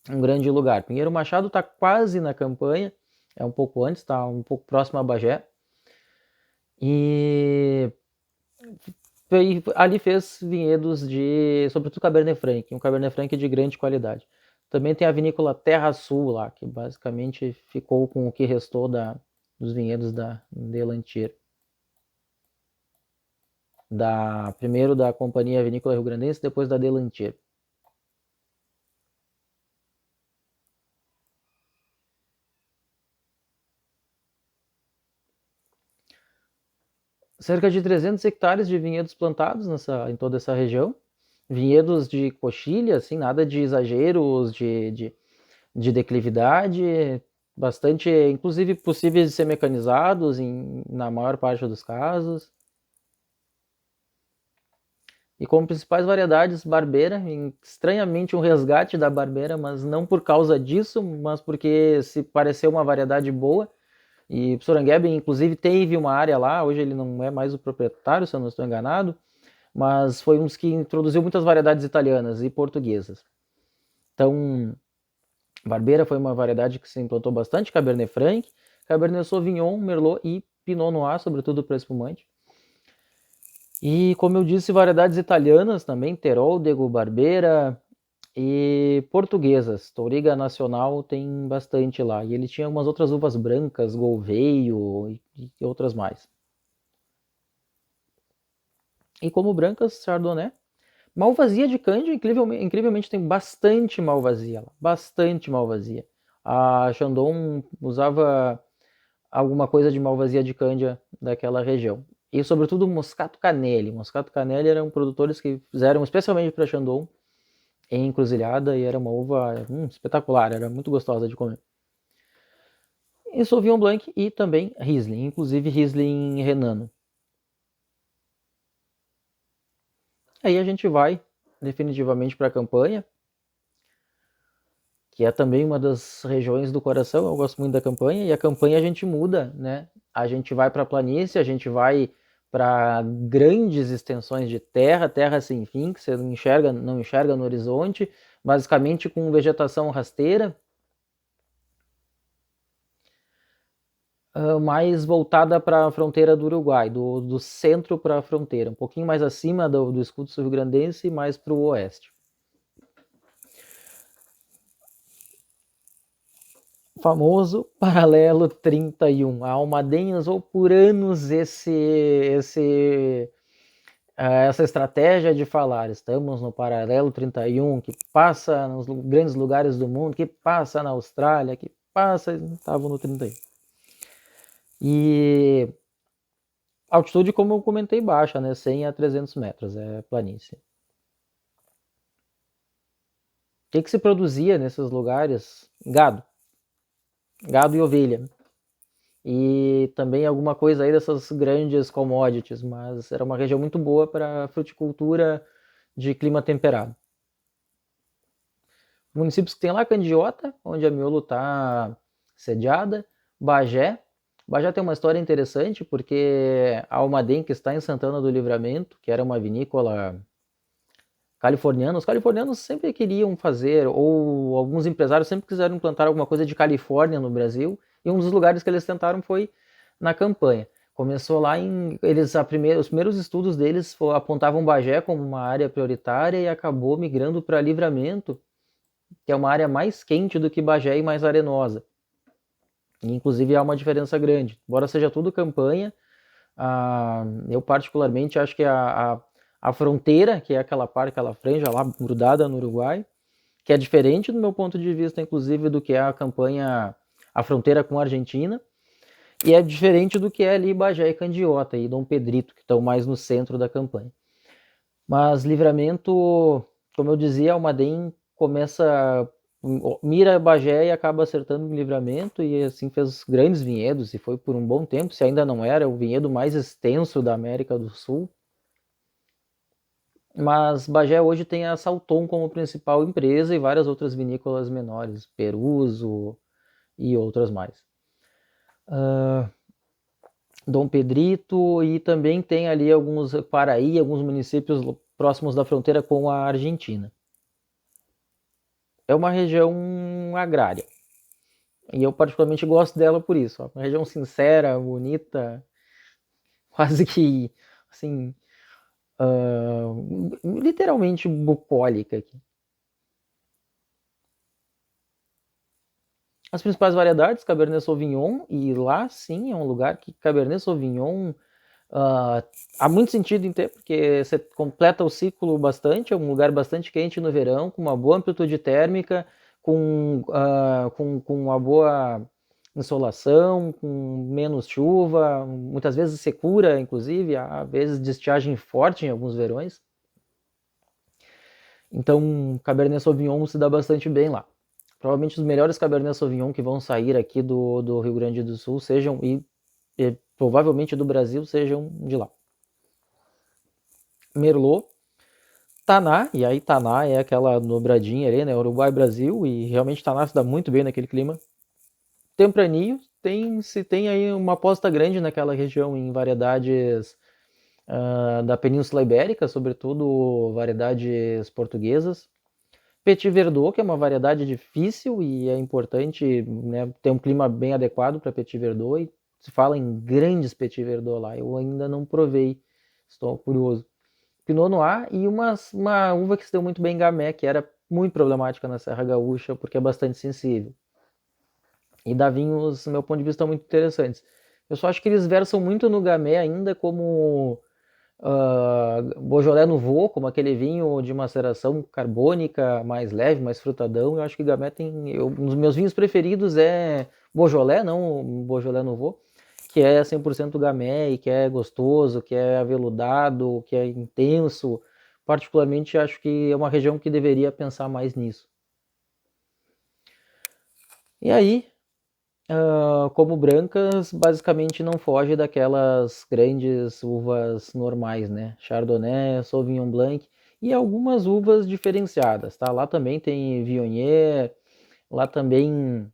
um grande lugar. Pinheiro Machado está quase na Campanha, é um pouco antes, está um pouco próximo a Bagé. E ali fez vinhedos de, sobretudo Cabernet Franc, um Cabernet Franc de grande qualidade. Também tem a vinícola Terra Sul lá, que basicamente ficou com o que restou dos vinhedos da Delantier. Primeiro da Companhia Vinícola Rio-Grandense, depois da Delantier. Cerca de 300 hectares de vinhedos plantados em toda essa região. Vinhedos de coxilha, assim, nada de exageros, de declividade, bastante, inclusive possíveis de ser mecanizados na maior parte dos casos. E como principais variedades, Barbeira, estranhamente um resgate da Barbeira, mas não por causa disso, mas porque se pareceu uma variedade boa. E o Sorangeben, inclusive, teve uma área lá, hoje ele não é mais o proprietário, se eu não estou enganado, mas foi um dos que introduziu muitas variedades italianas e portuguesas. Então, Barbeira foi uma variedade que se implantou bastante, Cabernet Franc, Cabernet Sauvignon, Merlot e Pinot Noir, sobretudo para espumante. E, como eu disse, variedades italianas também, Teroldego, Barbeira e portuguesas. Touriga Nacional tem bastante lá. E ele tinha algumas outras uvas brancas, Gouveio e outras mais. E como brancas, Chardonnay. Malvasia de Cândia, incrivelmente tem bastante Malvasia lá. Bastante Malvasia. A Chandon usava alguma coisa de Malvasia de Cândia daquela região. E sobretudo Moscato Canelli. Moscato Canelli eram produtores que fizeram especialmente para Chandon em Encruzilhada e era uma uva espetacular, era muito gostosa de comer. E Sauvignon Blanc e também Riesling, inclusive Riesling renano. Aí a gente vai definitivamente para a campanha, que é também uma das regiões do coração. Eu gosto muito da campanha, e a campanha a gente muda, né? A gente vai para a planície, a gente vai para grandes extensões de terra, terra sem fim, que você não enxerga no horizonte, basicamente com vegetação rasteira, mais voltada para a fronteira do Uruguai, do centro para a fronteira, um pouquinho mais acima do escudo sul-grandense e mais para o oeste. Famoso paralelo 31. A Almaden usou por anos essa estratégia de falar: estamos no paralelo 31, que passa nos grandes lugares do mundo, que passa na Austrália, que passa, estavam no 31. E altitude, como eu comentei, baixa, né? 100 a 300 metros, é planície. O que se produzia nesses lugares? Gado e ovelha. E também alguma coisa aí dessas grandes commodities, mas era uma região muito boa para fruticultura de clima temperado. Municípios que tem lá: Candiota, onde a Miolo está sediada, Bagé. Bagé tem uma história interessante, porque a Almaden, que está em Santana do Livramento, que era uma vinícola californiana, os californianos sempre queriam fazer, ou alguns empresários sempre quiseram implantar alguma coisa de Califórnia no Brasil, e um dos lugares que eles tentaram foi na campanha. Começou lá os primeiros estudos deles apontavam Bagé como uma área prioritária, e acabou migrando para Livramento, que é uma área mais quente do que Bagé e mais arenosa. E, inclusive, há uma diferença grande. Embora seja tudo campanha, eu particularmente acho que a fronteira, que é aquela franja lá grudada no Uruguai, que é diferente do meu ponto de vista, inclusive, do que é a fronteira com a Argentina, e é diferente do que é ali Bagé e Candiota e Dom Pedrito, que estão mais no centro da campanha. Mas Livramento, como eu dizia, Almaden mira Bagé e acaba acertando em Livramento, e assim fez grandes vinhedos, e foi por um bom tempo, se ainda não era, o vinhedo mais extenso da América do Sul. Mas Bagé hoje tem a Salton como principal empresa e várias outras vinícolas menores, Peruso e outras mais. Dom Pedrito, e também tem ali Paraí, alguns municípios próximos da fronteira com a Argentina. É uma região agrária, e eu particularmente gosto dela por isso. Uma região sincera, bonita, quase que, assim, literalmente bucólica aqui. As principais variedades: Cabernet Sauvignon, e lá sim é um lugar que Cabernet Sauvignon há muito sentido em ter, porque você completa o ciclo bastante, é um lugar bastante quente no verão, com uma boa amplitude térmica, com uma boa insolação, com menos chuva, muitas vezes secura, inclusive, há vezes de estiagem forte em alguns verões. Então, Cabernet Sauvignon se dá bastante bem lá. Provavelmente os melhores Cabernet Sauvignon que vão sair aqui do Rio Grande do Sul sejam, e provavelmente do Brasil, sejam de lá. Merlot, Taná, e aí Taná é aquela dobradinha ali, né? Uruguai, Brasil, e realmente Taná se dá muito bem naquele clima. Tempranillo, se tem aí uma aposta grande naquela região em variedades da Península Ibérica, sobretudo variedades portuguesas. Petit Verdot, que é uma variedade difícil, e é importante, né, ter um clima bem adequado para Petit Verdot, e se fala em grandes Petit Verdot lá. Eu ainda não provei, estou curioso. Pinot Noir, e uma uva que se deu muito bem em Gamay, que era muito problemática na Serra Gaúcha, porque é bastante sensível. E dá vinhos, do meu ponto de vista, muito interessantes. Eu só acho que eles versam muito no Gamay ainda como Beaujolais Nouveau, como aquele vinho de maceração carbônica, mais leve, mais frutadão. Eu acho que Gamay um dos meus vinhos preferidos é Beaujolais, não Beaujolais Nouveau, que é 100% Gamay, que é gostoso, que é aveludado, que é intenso. Particularmente acho que é uma região que deveria pensar mais nisso. E aí, como brancas, basicamente não foge daquelas grandes uvas normais, né? Chardonnay, Sauvignon Blanc e algumas uvas diferenciadas, tá? Lá também tem Viognier, lá também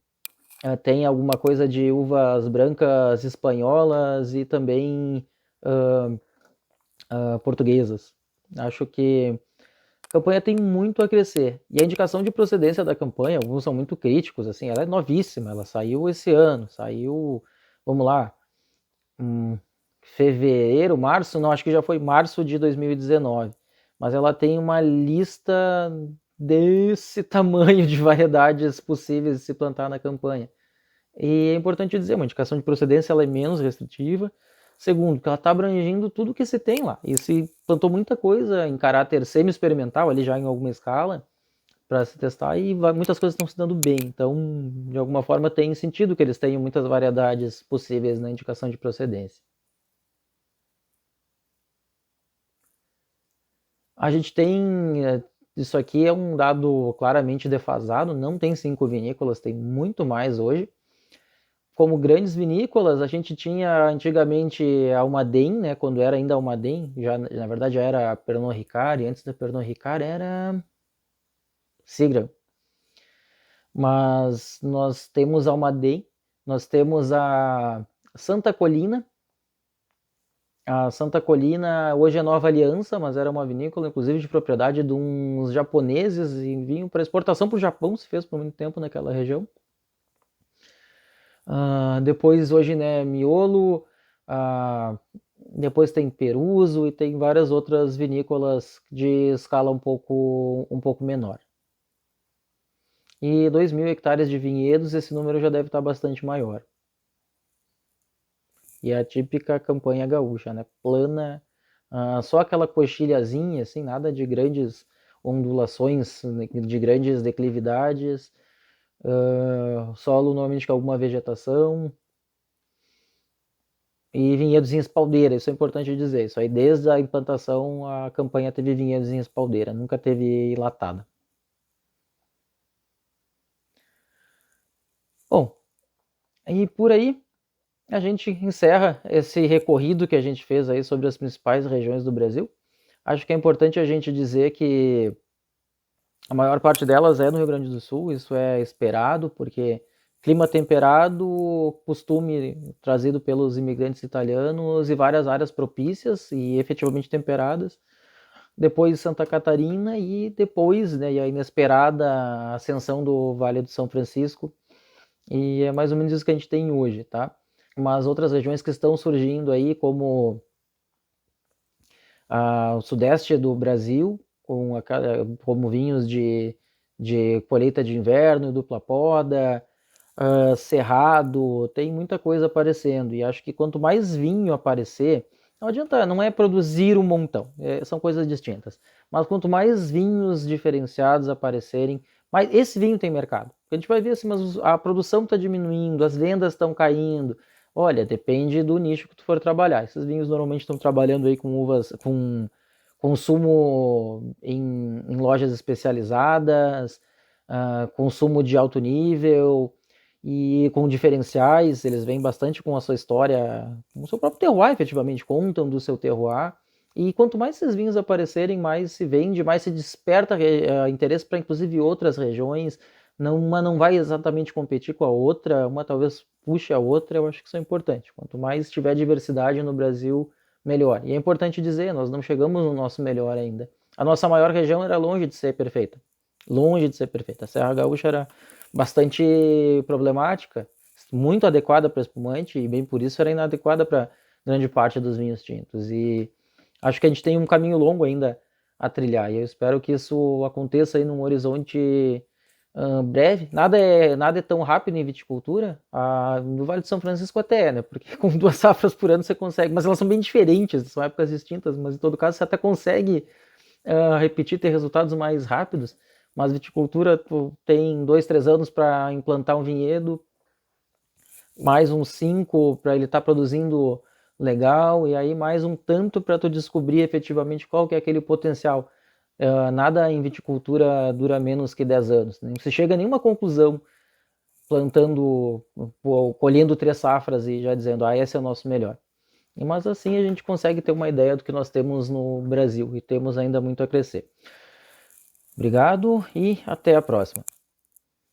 tem alguma coisa de uvas brancas espanholas e também portuguesas. Acho que a campanha tem muito a crescer. E a indicação de procedência da campanha, alguns são muito críticos, assim, ela é novíssima, ela saiu esse ano, saiu, vamos lá, fevereiro, março, não, acho que já foi março de 2019. Mas ela tem uma lista desse tamanho de variedades possíveis de se plantar na campanha. E é importante dizer, uma indicação de procedência ela é menos restritiva. Segundo, que ela está abrangindo tudo que se tem lá. E se plantou muita coisa em caráter semi-experimental, ali já em alguma escala, para se testar, e muitas coisas estão se dando bem. Então, de alguma forma, tem sentido que eles tenham muitas variedades possíveis na indicação de procedência. A gente tem. Isso aqui é um dado claramente defasado, não tem 5 vinícolas, tem muito mais hoje. Como grandes vinícolas, a gente tinha antigamente a Almaden, né, quando era ainda Almaden, já, na verdade já era a Pernod Ricard, e antes da Pernod Ricard era Seagram. Mas nós temos a Almaden, nós temos a Santa Colina. A Santa Colina hoje é Nova Aliança, mas era uma vinícola, inclusive, de propriedade de uns japoneses e vinho para exportação para o Japão, se fez por muito tempo naquela região. Depois, hoje, né, Miolo, depois tem Peruso e tem várias outras vinícolas de escala um pouco menor. E 2.000 hectares de vinhedos, esse número já deve estar bastante maior. E é a típica campanha gaúcha, né? Plana, só aquela coxilhazinha, assim, nada de grandes ondulações, de grandes declividades, solo normalmente com alguma vegetação, e vinhedos em espaldeira, isso é importante dizer. Isso aí, desde a implantação, a campanha teve vinhedos em espaldeira, nunca teve latada. Bom, e por aí a gente encerra esse recorrido que a gente fez aí sobre as principais regiões do Brasil. Acho que é importante a gente dizer que a maior parte delas é no Rio Grande do Sul, isso é esperado, porque clima temperado, costume trazido pelos imigrantes italianos e várias áreas propícias e efetivamente temperadas. Depois Santa Catarina e depois, né, a inesperada ascensão do Vale do São Francisco. E é mais ou menos isso que a gente tem hoje, tá? Mas outras regiões que estão surgindo aí, como o sudeste do Brasil, como vinhos de colheita de inverno, dupla poda, cerrado, tem muita coisa aparecendo. E acho que quanto mais vinho aparecer, não adianta, não é produzir um montão, são coisas distintas. Mas quanto mais vinhos diferenciados aparecerem, mais esse vinho tem mercado. A gente vai ver assim, mas a produção está diminuindo, as vendas estão caindo. Olha, depende do nicho que tu for trabalhar. Esses vinhos normalmente estão trabalhando aí com uvas, com consumo em lojas especializadas, consumo de alto nível e com diferenciais. Eles vêm bastante com a sua história, com o seu próprio terroir, efetivamente, contam do seu terroir. E quanto mais esses vinhos aparecerem, mais se vende, mais se desperta interesse para inclusive outras regiões. Uma não vai exatamente competir com a outra, uma talvez puxe a outra, eu acho que isso é importante. Quanto mais tiver diversidade no Brasil, melhor. E é importante dizer, nós não chegamos no nosso melhor ainda. A nossa maior região era longe de ser perfeita. Longe de ser perfeita. A Serra Gaúcha era bastante problemática, muito adequada para espumante, e bem por isso era inadequada para grande parte dos vinhos tintos. E acho que a gente tem um caminho longo ainda a trilhar, e eu espero que isso aconteça aí num horizonte breve. Nada é tão rápido em viticultura. No Vale de São Francisco até é, né? Porque com 2 safras por ano você consegue, mas elas são bem diferentes, são épocas distintas, mas em todo caso você até consegue repetir, ter resultados mais rápidos. Mas viticultura, tu tem 2, 3 anos para implantar um vinhedo, mais uns 5 para ele estar produzindo legal, e aí mais um tanto para tu descobrir efetivamente qual que é aquele potencial. Nada em viticultura dura menos que 10 anos. Não se chega a nenhuma conclusão plantando, colhendo 3 safras e já dizendo, esse é o nosso melhor. Mas assim a gente consegue ter uma ideia do que nós temos no Brasil e temos ainda muito a crescer. Obrigado e até a próxima.